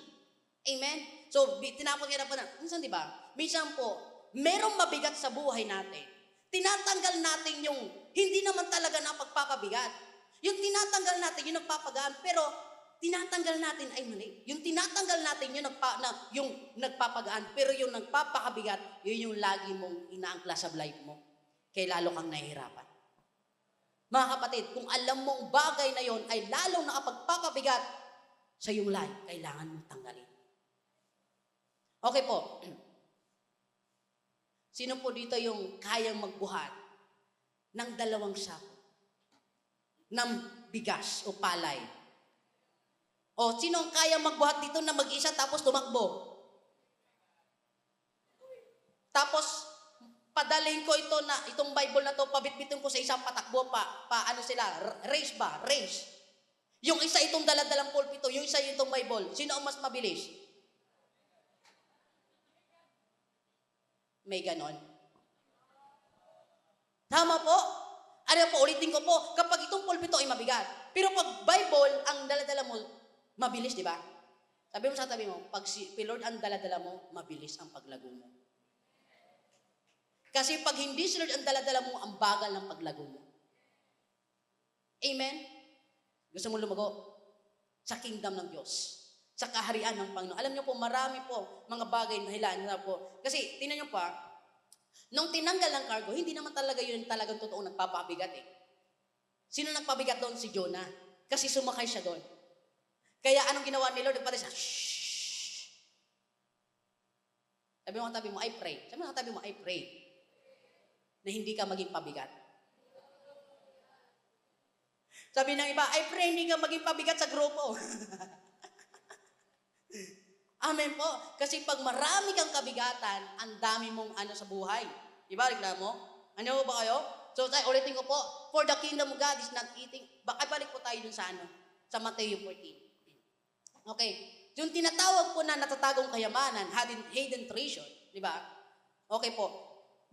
Amen? So, tinapon kaya po na. Minsan, di ba? Minsan po, merong mabigat sa buhay natin. Tinatanggal natin yung hindi naman talaga na pagpapabigat. Yung tinatanggal natin, yung nagpapagaan, pero tinatanggal natin ay mali. Yung tinatanggal natin, yung nagpapagaan, pero yung nagpapakabigat, yun yung lagi mong inaangkla sa life mo. Kaya lalo kang nahihirapan. Mga kapatid, kung alam mong bagay na yon ay lalong nakapagpapabigat sa iyong life, kailangan mong tanggalin. Okay po. Sino po dito yung kayang magbuhat ng 2 sako ng bigas o palay? O sino ang kayang magbuhat dito na mag-isa tapos tumakbo? Tapos padalhin ko itong Bible na to, pabitbitin ko sa isang patakbo ano sila, race ba? Race. Yung isa itong daladalang pulpito, yung isa itong Bible. Sino ang mas mabilis? May ganon. Tama po? Ano po, ulitin ko po, kapag itong pulpito ay mabigat. Pero pag Bible, ang daladala mo, mabilis, di ba? Sabi mo sa tabi mo, pag si Lord ang daladala mo, mabilis ang paglago mo. Kasi pag hindi si Lord ang daladala mo, ang bagal ng paglago mo. Amen? Gusto mo lumago? Sa kingdom ng Diyos. Sa kaharian ng Panginoon. Alam niyo po, marami po mga bagay na hilaan na po. Kasi, tingnan niyo pa, Nung tinanggal ng cargo, hindi naman talaga yun talagang totoong nagpapabigat eh. Sino nagpabigat doon? Si Jonah. Kasi sumakay siya doon. Kaya anong ginawa ni Lord? Nagpatay siya, shhh. Sabi mo katabi mo, I pray. Sabi mo katabi mo, I pray. Na hindi ka maging pabigat. Sabi ng iba, I pray hindi ka maging pabigat sa grupo. Amen po. Kasi pag marami kang kabigatan, ang dami mong ano sa buhay. Diba, reklamo mo? Ano ba kayo? So, ulitin ko po, for the kingdom of God is not eating. Balik po tayo dun sa ano? Sa Matthew 14. Okay. Yung tinatawag po na natatagong kayamanan, hidden treasure. Diba? Okay po.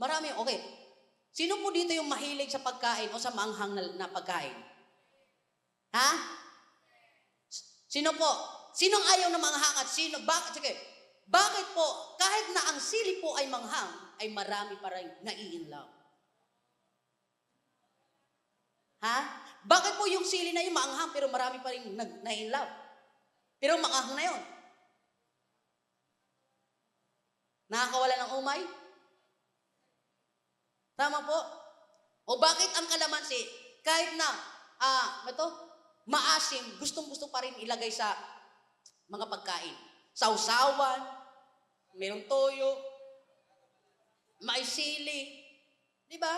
Marami, okay. Sino po dito yung mahilig sa pagkain o sa maanghang na pagkain? Ha? Sino po? Sinong ayaw na manghang at sino? Sige. Bakit po, kahit na ang sili po ay manghang, ay marami pa rin nai-inlove? Ha? Bakit po yung sili na yung maanghang pero marami pa rin nai-inlove? Pero maanghang na yun. Nakakawala ng umay? Tama po? O bakit ang kalamansi, kahit na, maasim, gustong-gusto pa rin ilagay sa mga pagkain. Sausawan, mayroong toyo, may sili. Di ba?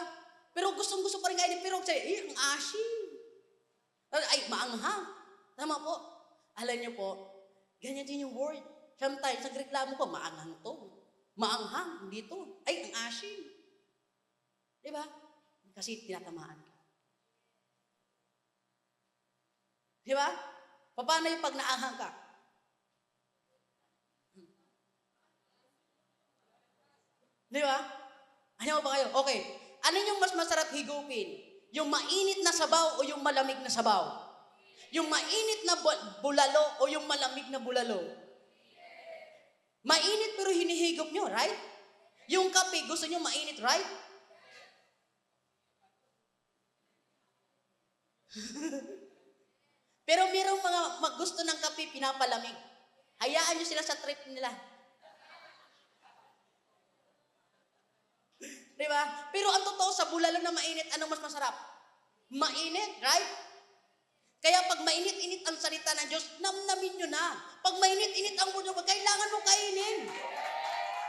Pero gustong-gusto pa rin kainin, pero ang asim. Ay, maanghang. Tama po? Alam niyo po, ganyan din yung word. Sometimes, nagreklamo ko, maanghang to. Maanghang, hindi to. Ay, ang asim. Di ba? Kasi tinatamaan ka. Di ba? Paano yung pag naanghang ka? Di ba? Ano ba kayo? Okay. Ano yung mas masarap higupin? Yung mainit na sabaw o yung malamig na sabaw? Yung mainit na bulalo o yung malamig na bulalo? Mainit pero hinihigop nyo, right? Yung kape, gusto nyo mainit, right? Pero mayroong mga gusto ng kape, pinapalamig. Hayaan nyo sila sa trip nila. Diba? Pero ang totoo, sa bulalo na mainit, anong mas masarap? Mainit, right? Kaya pag mainit-init ang salita ng Diyos, namnamin nyo na. Pag mainit-init ang bulalo, kailangan mo kainin.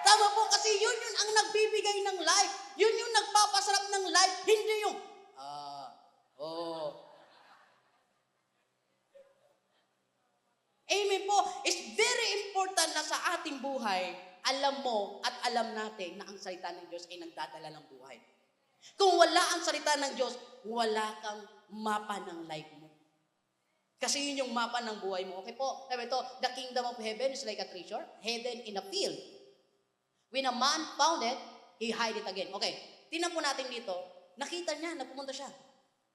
Tama po, kasi yun ang nagbibigay ng life. Yun yung nagpapasarap ng life. Hindi yung, Amen po. It's very important na sa ating buhay, alam mo at alam natin na ang salita ng Diyos ay nagdadala ng buhay. Kung wala ang salita ng Diyos, wala kang mapa ng life mo. Kasi yun yung mapa ng buhay mo. Okay po, sabi ito, the kingdom of heaven is like a treasure hidden in a field. When a man found it, he hide it again. Okay, tingnan po natin dito, nakita niya, napumunta siya.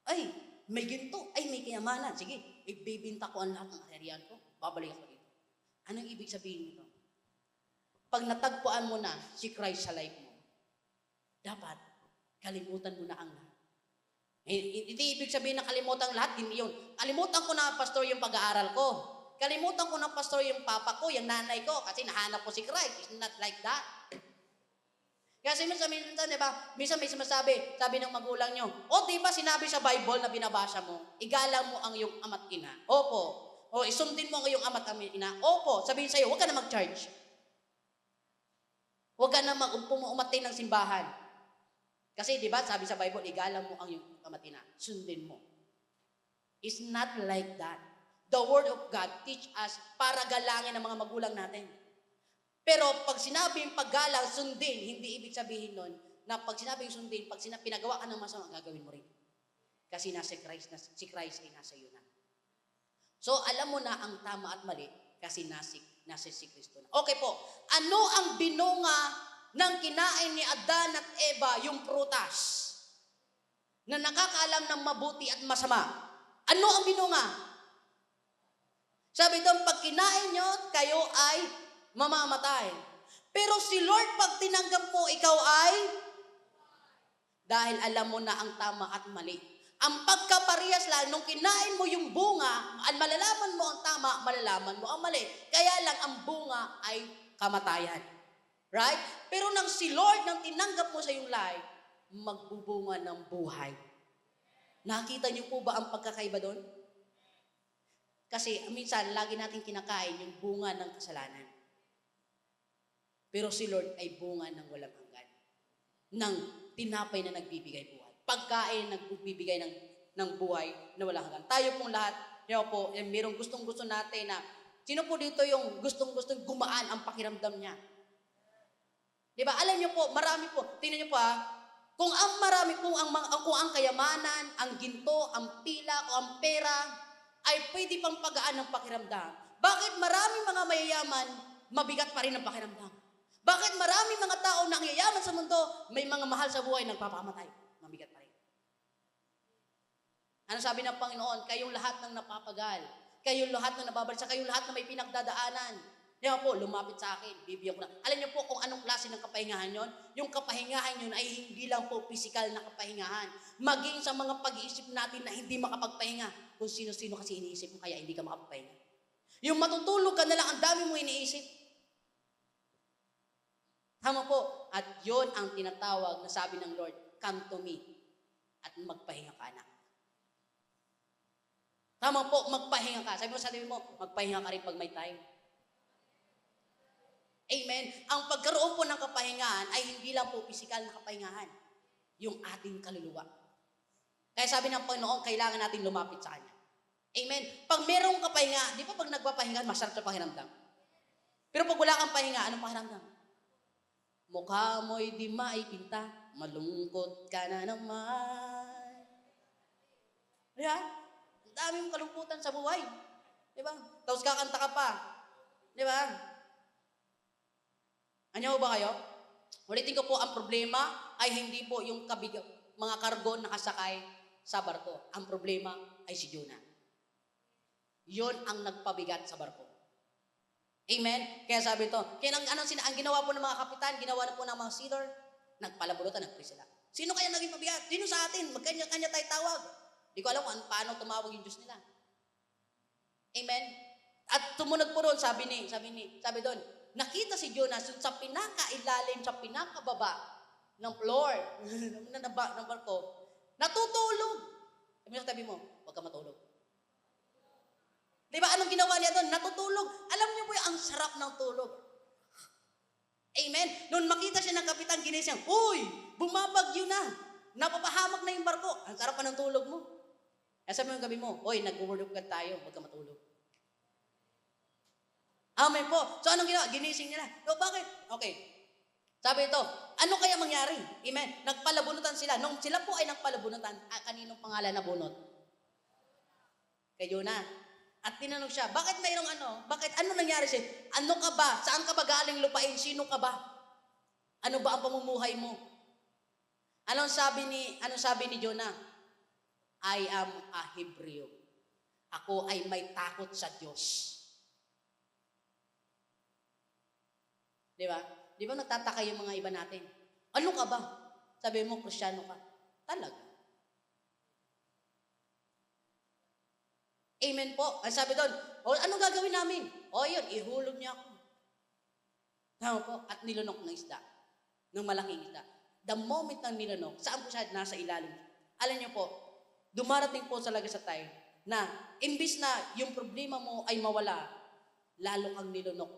Ay, may ginto, ay may kayamanan. Sige, ibibinta ko ang lahat ng ariyan ko. Babalik ako dito. Anong ibig sabihin nito? Pag natagpuan mo na si Christ sa life mo, dapat kalimutan mo na ang lahat. Hindi ibig sabihin na kalimutan ang lahat, hindi yun. Kalimutan ko na, pastor, yung pag-aaral ko. Kalimutan ko na, pastor, yung papa ko, yung nanay ko, kasi nahanap ko si Christ. It's not like that. Kasi minsan, diba, minsan may sumasabi, sabi ng magulang nyo, diba sinabi sa Bible na binabasa mo, igalang mo ang iyong ama't ina. Opo. O isundin mo ang iyong ama't ina. Opo. Sabihin sa'yo, huwag ka na mag-charge. Huwag ka na umatay ng simbahan. Kasi diba, sabi sa Bible, igalang mo ang iyong ama't ina. Sundin mo. It's not like that. The Word of God teach us para galangin ang mga magulang natin. Pero pag sinabing paggalang, sundin, hindi ibig sabihin nun na pag sinabing sundin, pag pinagawa ka ng masama, gagawin mo rin. Kasi si Christ ay nasa iyo na. So, alam mo na ang tama at mali kasi nasa si Kristo na. Okay po, ano ang binunga ng kinain ni Adan at Eva, yung prutas na nakakaalam ng mabuti at masama? Ano ang binunga? Sabi doon, pag kinain nyo, kayo ay mamamatay. Pero si Lord, pag tinanggap mo, ikaw ay dahil alam mo na ang tama at mali. Ang pagkaparehas lang, nung kinain mo yung bunga, malalaman mo ang tama, malalaman mo ang mali. Kaya lang ang bunga ay kamatayan. Right? Pero nang si Lord, nang tinanggap mo sa iyong life, magbubunga ng buhay. Nakita niyo po ba ang pagkakaiba doon? Kasi minsan, lagi natin kinakain yung bunga ng kasalanan. Pero si Lord ay bunga ng walang hanggan. Ng tinapay na nagbibigay buhay. Pagkain nagbibigay ng buhay na walang hanggan. Tayo pong lahat, po, mayroong gustong-gusto natin na, sino po dito yung gustong-gustong gumaan ang pakiramdam niya? Diba? Alam niyo po, marami po. Tingnan niyo po kung ang marami, kung ang kayamanan, ang ginto, ang pila, o ang pera, ay pwede pang pagaan ng pakiramdam. Bakit maraming mga mayayaman, mabigat pa rin ang pakiramdam? Bakit maraming mga tao na ang yayaman sa mundo, may mga mahal sa buhay, nagpapakamatay? Mabigat pa rin. Ano sabi ng Panginoon? Kayong lahat ng napapagal, kayong lahat ng nababalsa, kayong lahat na may pinagdadaanan, di ba po, lumapit sa akin, bibigyan ko na. Alam niyo po kung anong klase ng kapahingahan yon? Yung kapahingahan yon ay hindi lang po physical na kapahingahan. Maging sa mga pag-iisip natin na hindi makapagpahinga. Kung sino-sino kasi iniisip mo kaya hindi ka makapagpahinga. Yung matutulog ka na lang, ang dami mo iniisip. Tama po. At yon ang tinatawag na sabi ng Lord, come to me at magpahinga ka, anak. Tama po, magpahinga ka. Sabi mo, magpahinga ka rin pag may time. Amen. Ang pagkaroon po ng kapahingahan ay hindi lang po pisikal na kapahingahan. Yung ating kaluluwa. Kaya sabi ng Panginoon, kailangan natin lumapit sa Kanya. Amen. Pag merong kapahinga, di ba pag nagpapahinga, masarap sa pakiramdam? Pero pag wala kang pahinga, anong pakiramdam? Mukha mo'y di maipinta, malungkot ka na naman. Diba? Ang daming kalungkutan sa buhay. Diba? Tapos kakanta ka pa. Diba? Ano ba kayo? Ulitin ko po, ang problema ay hindi po yung mga kargo nakasakay sa barko. Ang problema ay si Jonah. Yon ang nagpabigat sa barko. Amen? Kaya sabi ito, ang ginawa po ng mga kapitan, ginawa na po ng mga sailor, nagpalabunutan, nagpray sila. Sino kaya naging pabigat? Sino sa atin? Magkanya-kanya tayo tawag. Di ko alam kung paano tumawag yung Diyos nila. Amen? At tumunod po doon, sabi doon, nakita si Jonah sa pinakailalim, sa pinakababa ng floor ng barko, natutulog. Sabi mo, huwag ka matulog. Diba, anong ginawa niya doon? Natutulog. Alam niyo po ang sarap ng tulog. Amen? Noon makita siya ng kapitan, ginising, uy, bumabagyo na. Napapahamak na yung barko. Ang sarap pa ng tulog mo. Kaya sabi mo gabi mo, uy, nag-world of God tayo, huwag ka matulog. Amen po. So, anong ginawa? Ginising nila. So, bakit? Okay. Sabi ito, ano kaya mangyari? Amen. Nagpalabunutan sila. Nung sila po ay nagpalabunutan, kaninong pangalan na bunot? Kay Jonah. At tinanong siya, bakit mayroong Bakit ano nangyari siya? Ano ka ba? Saan ka ba galing lupain? Sino ka ba? Ano ba ang pamumuhay mo? Anong sabi ni Jonah? I am a Hebrew. Ako ay may takot sa Diyos. Di ba? Di ba nagtataka yung mga iba natin? Ano ka ba? Sabi mo, Kristyano ka. Talaga. Amen po. Ang sabi doon, anong gagawin namin? Yun, ihulog niya ako. Tama po. At nilunok ng isda. Ng malaking isda. The moment ng nilunok, saan po siya? Nasa ilalim. Alam niyo po, dumarating po talaga sa time na imbis na yung problema mo ay mawala, lalo kang nilunok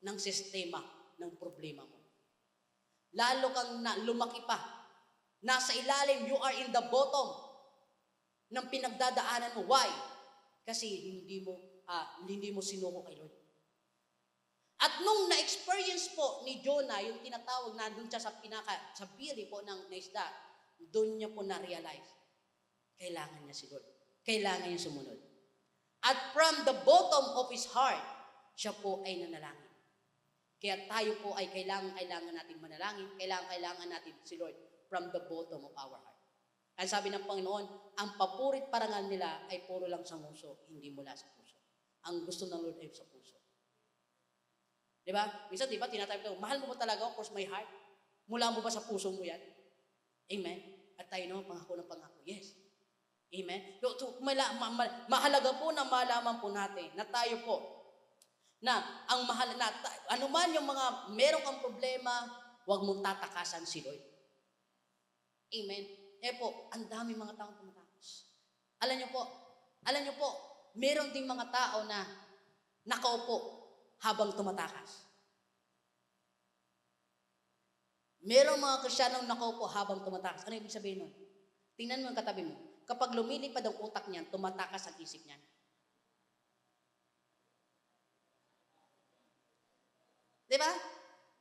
ng sistema ng problema mo. Lalo kang lumaki pa. Nasa ilalim, you are in the bottom ng pinagdadaanan mo. Why? Kasi hindi mo sinuko kay Lord. At nung na-experience po ni Jonah, yung tinatawag na doon siya sa biri po ng isda, doon niya po na-realize, kailangan niya si Lord. Kailangan niya sumunod. At from the bottom of his heart, siya po ay nanalangin. Kaya tayo po ay kailangan natin manalangin, kailangan natin si Lord from the bottom of our heart. Ang sabi ng Panginoon, ang papurit parangal nila ay puro lang sa nguso, hindi mula sa puso. Ang gusto ng Lord ay sa puso. Diba? Minsan, diba, tinatawag ito, mahal mo ba talaga ako? Of course, my heart. Mula mo ba sa puso mo yan? Amen? At tayo naman, pangako ng pangako. Yes. Amen? So, mahalaga po na malaman po natin na tayo po Na ang mahal na, anuman yung mga meron kang problema, huwag mong tatakasan si Lord. Amen. Eh po, ang dami mga taong tumatakas. Alam niyo po, meron ding mga tao na nakaupo habang tumatakas. Merong mga Kristiyanong nakaupo habang tumatakas. Ano ibig sabihin nun? Tingnan mo ang katabi mo. Kapag lumilipad ang utak niyan, tumatakas ang isip niyan. Di ba?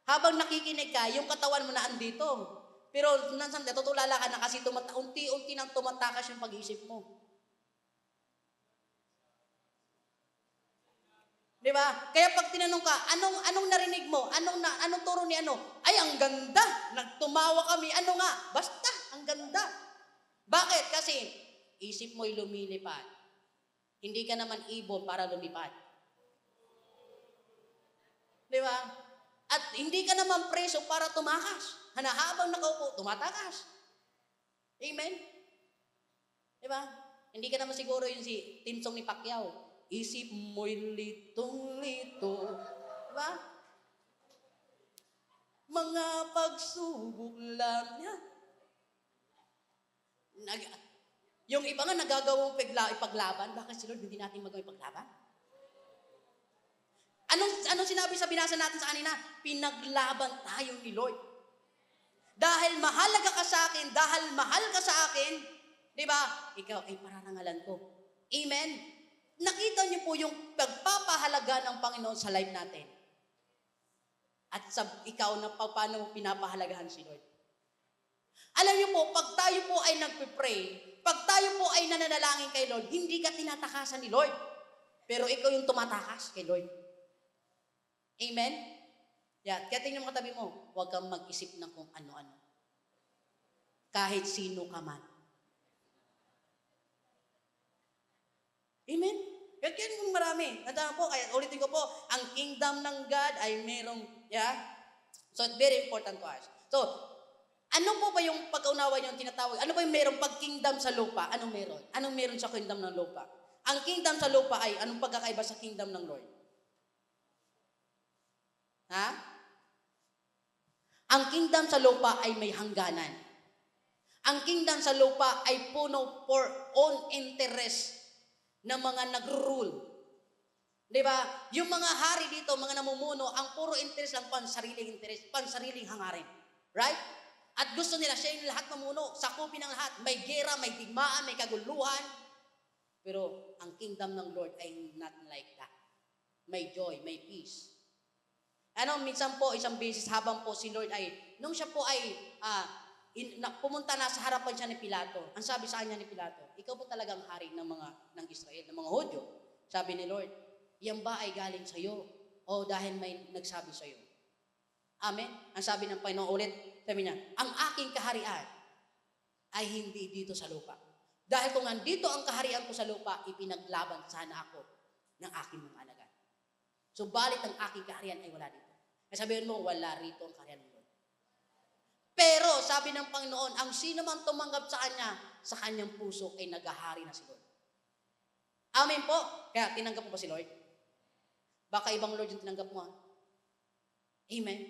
Habang nakikinig ka, yung katawan mo na andito. Pero nansan, tutulala ka na kasi unti-unti nang tumatakas yung pag-iisip mo. Di ba? Kaya pag tinanong ka, anong narinig mo? Anong turo ni ano? Ay, ang ganda! Nagtumawa kami. Ano nga? Basta, ang ganda. Bakit? Kasi isip mo'y lumilipad. Hindi ka naman ibon para lumipad. Di ba? At hindi ka naman preso para tumakas. Habang nakaupo, tumatakas. Amen? Di ba? Hindi ka naman siguro yung si team song ni Pacquiao. Isip mo'y litong-lito. Di ba? Mga pagsubok lang. Yan. Yung iba nga nagagawang ipaglaban. Bakit si Lord hindi natin magawang ipaglaban? Anong sinabi sa binasa natin sa kanina? Pinaglaban tayo ni Lord. Dahil mahalaga ka sa akin, dahil mahal ka sa akin, di ba? Ikaw ay pararangalan ko. Amen? Nakita niyo po yung pagpapahalaga ng Panginoon sa life natin. At sa ikaw na paano mo pinapahalagahan si Lord. Alam niyo po, pag tayo po ay nagpipray, pag tayo po ay nananalangin kay Lord, hindi ka tinatakasan ni Lord. Pero ikaw yung tumatakas kay Lord. Amen? Kaya tingnan mo katabi mo, huwag kang mag-isip ng kung ano-ano. Kahit sino ka man. Amen? Kaya kung marami. Nandang po, kaya ulitin ko po, ang kingdom ng God ay merong, So, it's very important to us. So, ano po ba yung pagkaunawa niyo tinatawag? Ano ba yung merong pag-kingdom sa lupa? Anong meron? Anong meron sa kingdom ng lupa? Ang kingdom sa lupa ay, anong pagkakaiba sa kingdom ng Lord? Ha? Ang kingdom sa lupa ay may hangganan. Ang kingdom sa lupa ay puno for own interest na mga nag-rule. Di ba? Yung mga hari dito, mga namumuno, ang puro interest lang pansariling hangarin. Right? At gusto nila siya yung lahat mamuno, sakupin ang lahat. May gera, may digmaan, may kaguluhan. Pero ang kingdom ng Lord ay not like that. May joy, may peace. Minsan po, isang beses habang po si Lord ay, nung siya po ay pumunta na sa harapan siya ni Pilato. Ang sabi sa kanya ni Pilato, ikaw po talagang hari ng Israel, ng mga Hudyo. Sabi ni Lord, yan ba ay galing sa iyo? O dahil may nagsabi sa iyo? Amen? Ang sabi ng Panginoon ulit, sabi niya, ang aking kaharian ay hindi dito sa lupa. Dahil kung nandito ang kaharian ko sa lupa, ipinaglaban sana ako ng aking mga alagad. Subalit ang aking kaharian ay wala dito. Kaya sabihin mo, wala rito ang kaharian ng Lord. Pero, sabi ng Panginoon, ang sino man tumanggap sa Kanya, sa Kanyang puso ay naghahari na si Lord. Amen po. Kaya, tinanggap mo ba si Lord? Baka ibang Lord yung tinanggap mo. Amen.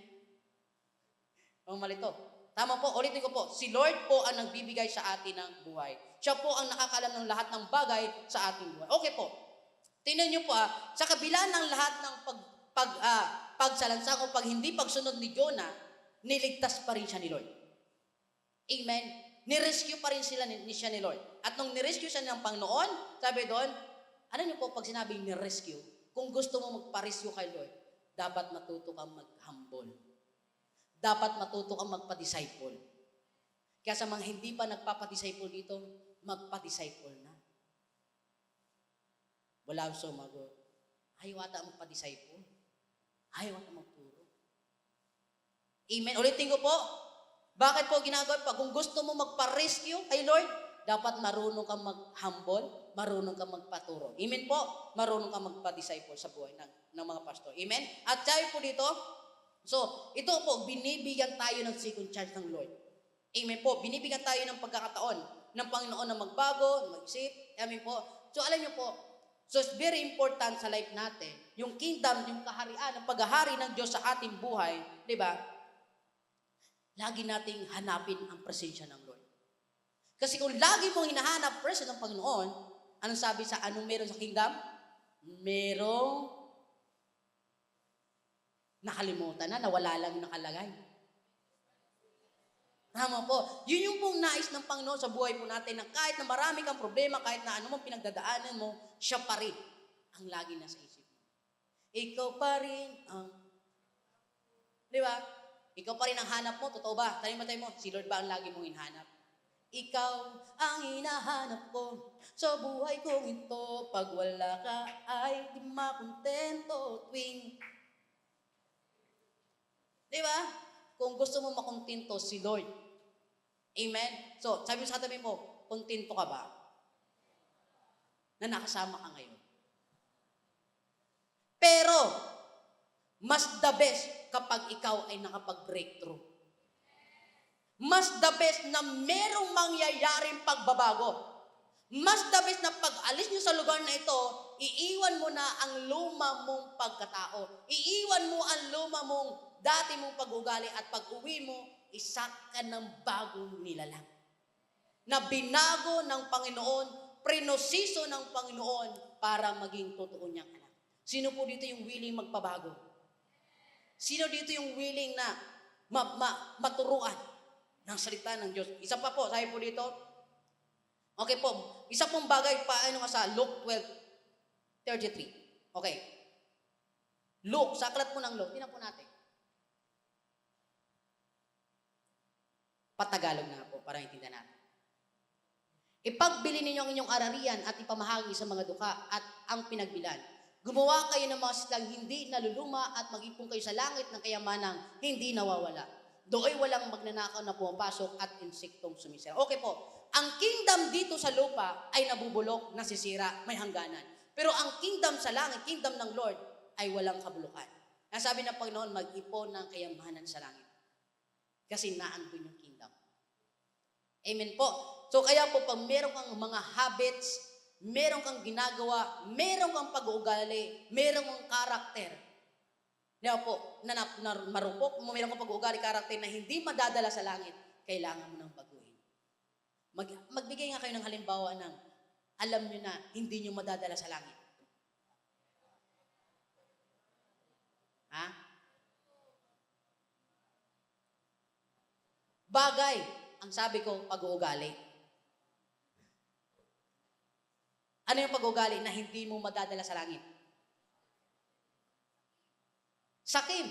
Ang malito. Tama po, ulitin ko po, si Lord po ang nagbibigay sa atin ng buhay. Siya po ang nakakalam ng lahat ng bagay sa ating buhay. Okay po. Tingnan niyo po sa kabila ng lahat ng pagsalansang o hindi pagsunod ni Jonah, niligtas pa rin siya ni Lord. Amen. Nirescue pa rin siya ni Lord. At nung nirescue siya ng Panginoon, sabi doon, ano niyo po pag sinabing nirescue? Kung gusto mo magpa-rescue kay Lord, dapat matuto kang mag-humble. Dapat matuto kang magpa-disciple. Kaya sa mga hindi pa nagpapa-disciple dito, magpa-disciple na. Wala sumagot. Ayaw ata magpa-disciple. Ayaw ata magturo. Amen. Ulitin ko po. Bakit po ginagawa pa? Kung gusto mo magpa-rescue kay Lord, dapat marunong kang mag-humble, marunong kang magpaturo. Amen po. Marunong kang magpa-disciple sa buhay ng mga pastor. Amen. At sabi po dito, so, ito po, binibigyan tayo ng second chance ng Lord. Amen po. Binibigyan tayo ng pagkakataon ng Panginoon na magbago, mag-isip. Amen po. So, alam niyo po, so it's very important sa life natin yung kingdom, yung kaharian, ang paghahari ng Diyos sa ating buhay, di ba? Lagi nating hanapin ang presensya ng Lord. Kasi kung lagi mong hinahanap presensya ng Panginoon, anong sabi sa anong meron sa kingdom? Merong nakalimutan na, nawala lang yung nakalagay. Tama po. Yun yung pong nais ng Panginoon sa buhay po natin na kahit na marami kang problema, kahit na ano mong pinagdadaanan mo, siya pa rin ang lagi nasa isip mo. Ikaw pa rin ang... Di ba? Ikaw pa rin ang hanap mo. Totoo ba? Tayo mo, si Lord ba ang lagi mong hinahanap? Ikaw ang hinahanap ko sa buhay kong ito. Pag wala ka ay di makontento tuwing... Di ba? Kung gusto mo makontento si Lord. Amen? So, sabi mo sa katabi mo, kontento ka ba? Na nakasama ka ngayon. Pero, mas the best kapag ikaw ay nakapag-breakthrough. Mas the best na merong mangyayaring pagbabago. Mas the best na pag-alis nyo sa lugar na ito, iiwan mo na ang luma mong pagkatao. Iiwan mo ang luma mong dati mong pag-ugali at pag-uwi mo, isa ka ng bagong nilalang. Na binago ng Panginoon, prinosiso ng Panginoon para maging totoo niyang anak. Sino po dito yung willing magpabago? Sino dito yung willing na maturuan ng salita ng Diyos? Isa pa po, sabi po dito, okay po, isa pong bagay pa, ano nga sa Luke 12:33. Okay. Luke, sa aklat po ng Luke, tingnan po natin. Patagalog na po, para intindihan natin. Ipagbili ninyo ang inyong ararian at ipamahagi sa mga duka at ang pinagbilan. Gumawa kayo ng mga sitlang hindi naluluma at mag-ipon kayo sa langit ng kayamanang hindi nawawala. Doon walang magnanakaw na pumapasok at insektong sumisira. Okay po, ang kingdom dito sa lupa ay nabubulok, nasisira, may hangganan. Pero ang kingdom sa langit, kingdom ng Lord, ay walang kabulukan. Nasabi ng Panginoon, mag-ipon ng kayamanan sa langit. Kasi naandun yung kingdom. Amen po. So kaya po, pag meron kang mga habits, meron kang ginagawa, meron kang pag-uugali, meron kang karakter, po, na marupok, meron kang pag-uugali, karakter na hindi madadala sa langit, kailangan mo nang baguhin. Magbigay nga kayo ng halimbawa ng alam nyo na hindi nyo madadala sa langit. Ha? Bagay, ang sabi ko, pag-uugali. Ano yung pag-uugali na hindi mo madadala sa langit? Sakim.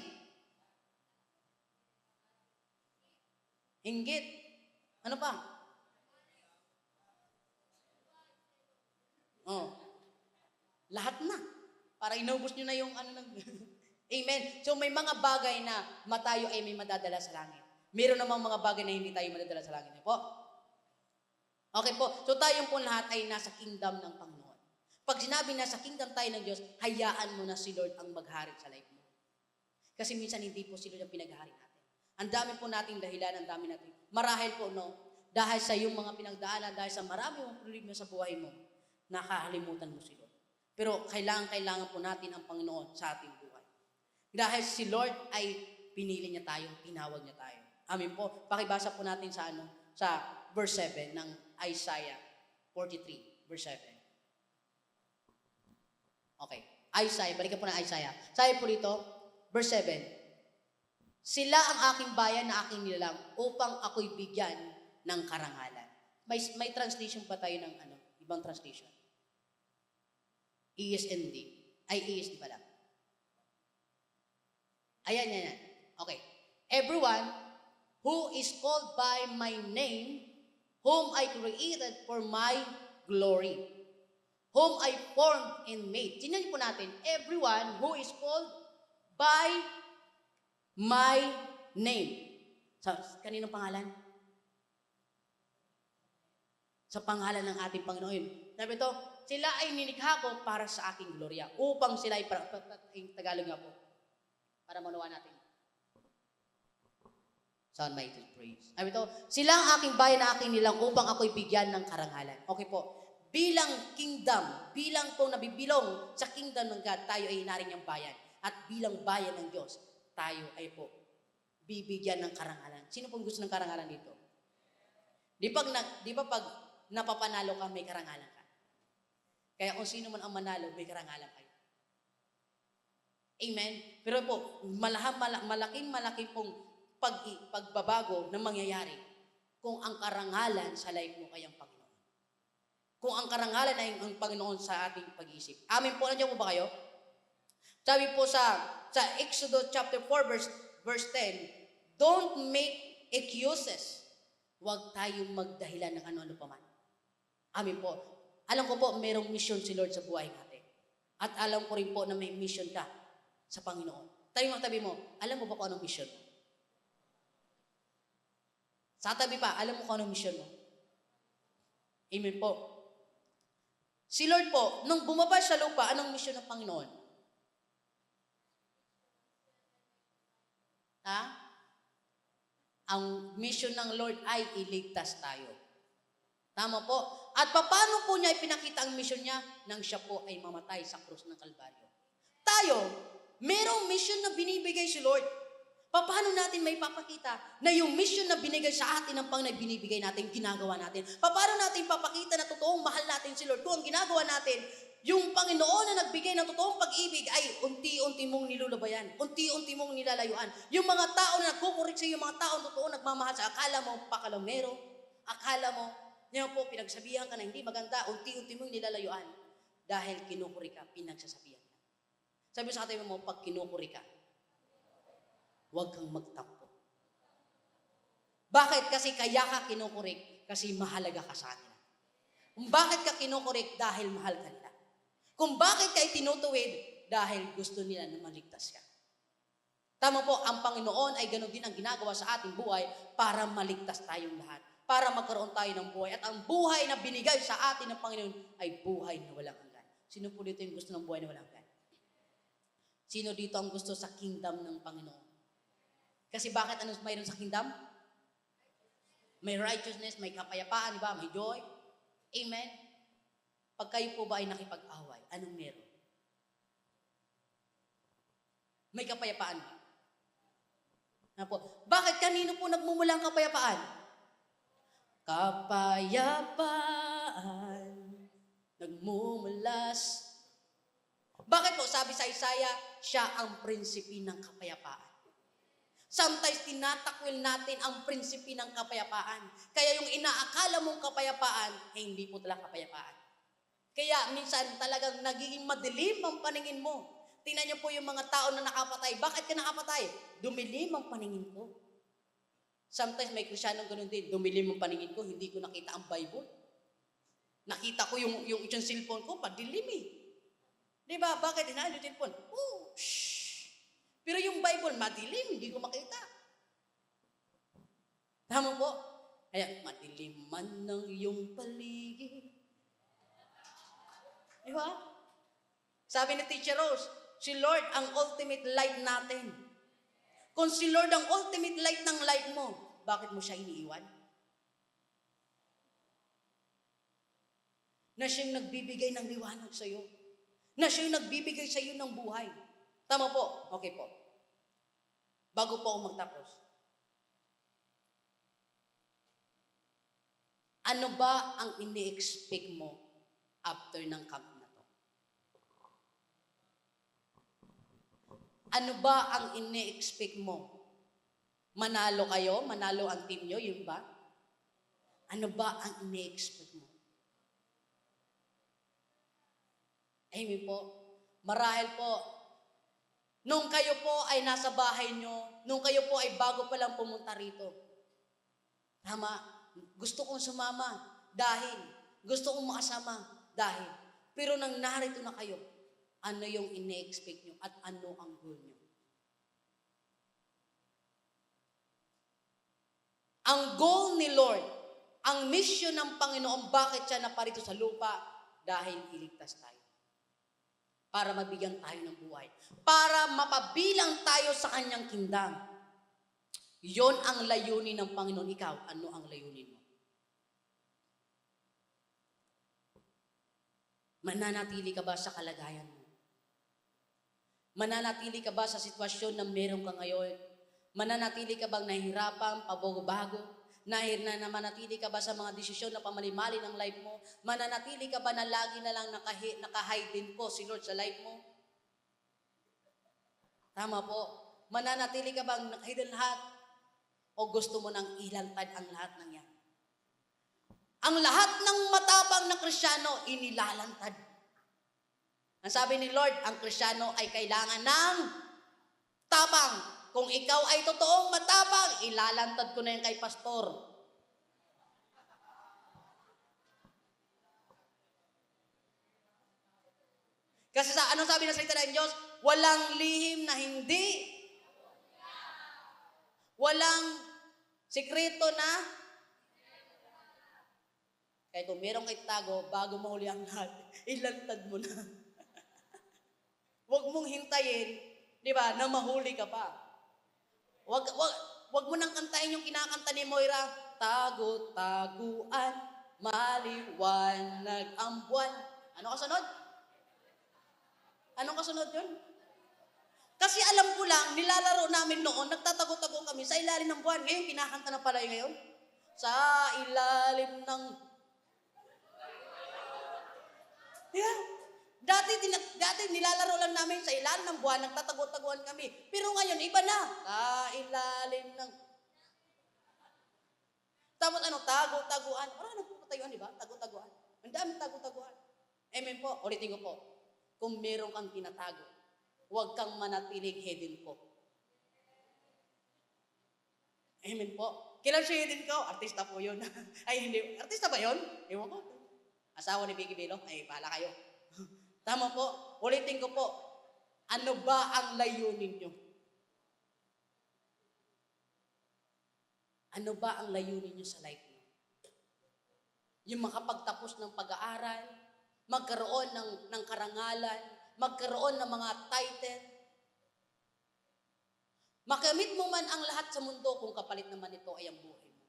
Inggit. Ano pa? Oh. Lahat na. Para inubos nyo na yung ano ng... Amen. So may mga bagay na tayo ay may madadala sa langit. Meron namang mga bagay na hindi tayo madadala sa langit. Po? Okay po. So tayong po lahat ay nasa kingdom ng Panginoon. Pag sinabi na sa kingdom tayo ng Diyos, hayaan mo na si Lord ang maghari sa life mo. Kasi minsan hindi po si Lord ang pinaghari natin. Ang dami po nating dahilan, ang dami natin. Marahil po, no, dahil sa iyong mga pinagdaanan, dahil sa marami mong problema sa buhay mo, nakahalimutan mo si Lord. Pero kailangan po natin ang Panginoon sa ating buhay. Dahil si Lord ay pinili niya tayo, tinawag niya tayo. Amin po. Pakibasa po natin sa sa verse 7 ng Isaiah 43, verse 7. Okay. Isaiah, balikan po ng Isaiah. Sabi po dito, verse 7. Sila ang aking bayan na aking nilalang upang ako'y bigyan ng karangalan. May translation pa tayo ng ibang translation. ESND. Ay, ESD pala. Ayan. Okay. Everyone who is called by my name, whom I created for my glory, whom I formed and made. Tingnan po natin, everyone who is called by my name. Kaninong pangalan? Sa pangalan ng ating Panginoon. Sabi ito, sila ay nilikha ko para sa aking gloria, upang sila ay, Tagalog nga po, para manuwa natin. Sound mighty praise. Sabi ito, sila ang aking bayan na aking nilang upang ako'y bigyan ng karangalan. Okay po. bilang kingdom, bilang po nabibilong sa kingdom ng God, tayo ay inaring niyang bayan. At bilang bayan ng Diyos, tayo ay po bibigyan ng karangalan. Sino pong gusto ng karangalan dito? Di ba pag napapanalo ka, may karangalan ka? Kaya kung sino man ang manalo, may karangalan kayo. Amen? Pero po, malaking pong pagbabago na mangyayari kung ang karangalan sa life mo ay ang Panginoon. Kung ang karangalan ay ang Panginoon sa ating pag-iisip. Amen po, nandiyan po ba kayo? Sabi po sa Exodus chapter 4 verse 10, don't make excuses. Huwag tayong magdahilan ng ano-ano pa man. Amen po. Alam ko po, mayroong mission si Lord sa buhay natin. At alam ko rin po na may mission ka sa Panginoon. Tabi mo, alam mo ba kung anong mission mo? Sa tabi pa, alam mo kung anong mission mo? Amen po. Si Lord po, nung bumaba sa lupa, anong mission ng Panginoon? Ha? Ang mission ng Lord ay iligtas tayo. Tama po. At paano po niya ipinakita ang mission niya? Nang siya po ay mamatay sa krus ng Kalbaryo. Tayo, merong mission na binibigay si Lord. Paano natin may papakita na yung mission na binigay sa atin ng Panginoon binibigay natin, ginagawa natin? Paano natin papakita na totoong mahal natin si Lord kung ang ginagawa natin, yung Panginoon na nagbigay ng totoong pag-ibig ay unti-unti mong nilulubayan, unti-unti mong nilalayuan. Yung mga tao na nagkukurik sa iyo, yung mga tao totoo nagmamahal sa akala mo, pakalamero, akala mo, niya po, pinagsabihan ka na hindi maganda, unti-unti mong nilalayuan. Dahil kinukuri ka, pinagsasabihan ka. Sabi sa katabi mo, pag kinukuri ka, huwag kang magtampo. Bakit? Kasi kaya ka kinukurik, kasi mahalaga ka sa kanila. Kung bakit ka kinukurik, dahil mahal ka nila. Kung bakit ka itinutuwid, dahil gusto nila na maligtas ka. Tama po, ang Panginoon ay ganoon din ang ginagawa sa ating buhay para maligtas tayong lahat. Para magkaroon tayo ng buhay. At ang buhay na binigay sa atin ng Panginoon ay buhay na walang hanggan. Sino po dito yung gusto ng buhay na walang hanggan? Sino dito ang gusto sa kingdom ng Panginoon? Kasi bakit ano mayroon sa kingdom? May righteousness, may kapayapaan, di ba? May joy. Amen? Pag kayo po ba ay nakipag-away, anong meron? May kapayapaan ba? Na po. Bakit kanino po nagmumula ang kapayapaan? Kapayapaan nagmumulas. Bakit po? Sabi sa Isaiah, siya ang prinsipi ng kapayapaan. Sometimes tinatakwil natin ang prinsipi ng kapayapaan. Kaya yung inaakala mong kapayapaan, hindi po talaga kapayapaan. Kaya minsan talagang nagiging madilim ang paningin mo. Tingnan niyo po yung mga tao na nakapatay. Bakit ka nakapatay? Dumilim ang paningin ko. Sometimes may Kristiyanong ganun din. Dumilim ang paningin ko, hindi ko nakita ang Bible. Nakita ko yung isang cellphone ko, padilim eh. Di ba? Bakit? Hinahan yung cellphone. Oh, shh. Pero yung Bible, madilim, hindi ko makita. Tama po? Kaya, madilim man ng iyong paligid. Di ba? Sabi ni Teacher Rose, si Lord ang ultimate light natin. Kung si Lord ang ultimate light ng light mo, bakit mo siya iniiwan? Na siyang nagbibigay ng liwanag sa iyo. Na siyang nagbibigay sa iyo ng buhay. Tama po? Okay po. Bago po ako magtapos. Ano ba ang ini-expect mo after ng camp na to? Ano ba ang ini-expect mo? Manalo kayo? Manalo ang team nyo? Yun ba? Ano ba ang ini-expect mo? Amen po. Marahil po, nung kayo po ay nasa bahay nyo, nung kayo po ay bago pa lang pumunta rito. Tama, gusto kong sumama dahil, gusto kong makasama dahil. Pero nang narito na kayo, ano yung ine-expect nyo at ano ang goal nyo? Ang goal ni Lord, ang mission ng Panginoon, bakit siya naparito sa lupa? Dahil iligtas tayo. Para mabigyan tayo ng buhay. Para mapabilang tayo sa kanyang kingdom. Yon ang layunin ng Panginoon. Ikaw, ano ang layunin mo? Mananatili ka ba sa kalagayan mo? Mananatili ka ba sa sitwasyon na meron ka ngayon? Mananatili ka bang nahihirapan, pabago-bago? Mananatili ka ba sa mga desisyon na pamalimali ng life mo? Mananatili ka ba na lagi na lang naka-hide din po si Lord sa life mo? Tama po. Mananatili ka bang naka-hide lahat? O gusto mo nang ilantad ang lahat ng yan? Ang lahat ng matapang na Kristiyano, inilalantad. Ang sabi ni Lord, ang Kristiyano ay kailangan ng tapang. Kung ikaw ay totoong matapang, ilalantad ko na yan kay pastor. Kasi anong sabi ng salita ng Diyos? Walang lihim na hindi. Walang sikreto na. Kaya kung merong itago, bago mahuli ang lahat, ilantad mo na. Huwag mong hintayin, di ba, na mahuli ka pa. Huwag mo nang kantahin yung kinakanta ni Moira, tago-taguan, maliwanag ang buwan. Ano kasunod? Anong kasunod yun? Kasi alam ko lang, nilalaro namin noon, nagtatago-tago kami sa ilalim ng buwan. Ngayon, kinakanta na pala ngayon. Sa ilalim ng... Yeah. Dati nilalaro lang namin sa ilalim ng buwan, nagtatago-taguan kami. Pero ngayon, iba na. Sa ilalim ng... Tapos tago-taguan. Parang nagpapatayuan, di ba? Tago-taguan. Ang dami tago-taguan. Amen po. Ulitin ko po. Kung meron kang tinatago, huwag kang manatiling hidden ko. Amen po. Kailan siya hidden ko? Artista po yun. Ay, hindi. Artista ba yun? Ewan ko. Asawa ni Vicky Bilo? Ay, bahala kayo. Tama po. Ulitin ko po. Ano ba ang layunin nyo? Ano ba ang layunin nyo sa life nyo? Yung makapagtapos ng pag-aaral, magkaroon ng karangalan, magkaroon ng mga title. Makamit mo man ang lahat sa mundo kung kapalit naman ito ay ang buhay mo.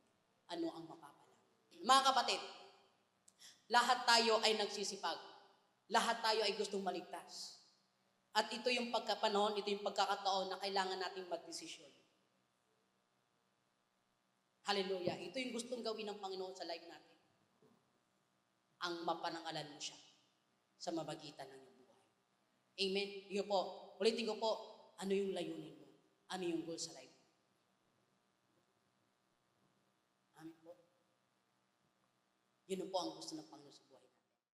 Ano ang mapapala? Mga kapatid, lahat tayo ay nagsisipag. Lahat tayo ay gustong maligtas. At ito yung pagkapanahon, ito yung pagkakataon na kailangan nating magdesisyon. Hallelujah. Ito yung gustong gawin ng Panginoon sa life natin. Ang mapanangalan mo siya sa mamagitan ng iyong buhay. Amen. Iyo po. Ulitin ko po, ano yung layunin mo? Ano yung goal sa life? Amen po. Yun po ang gusto ng Panginoon.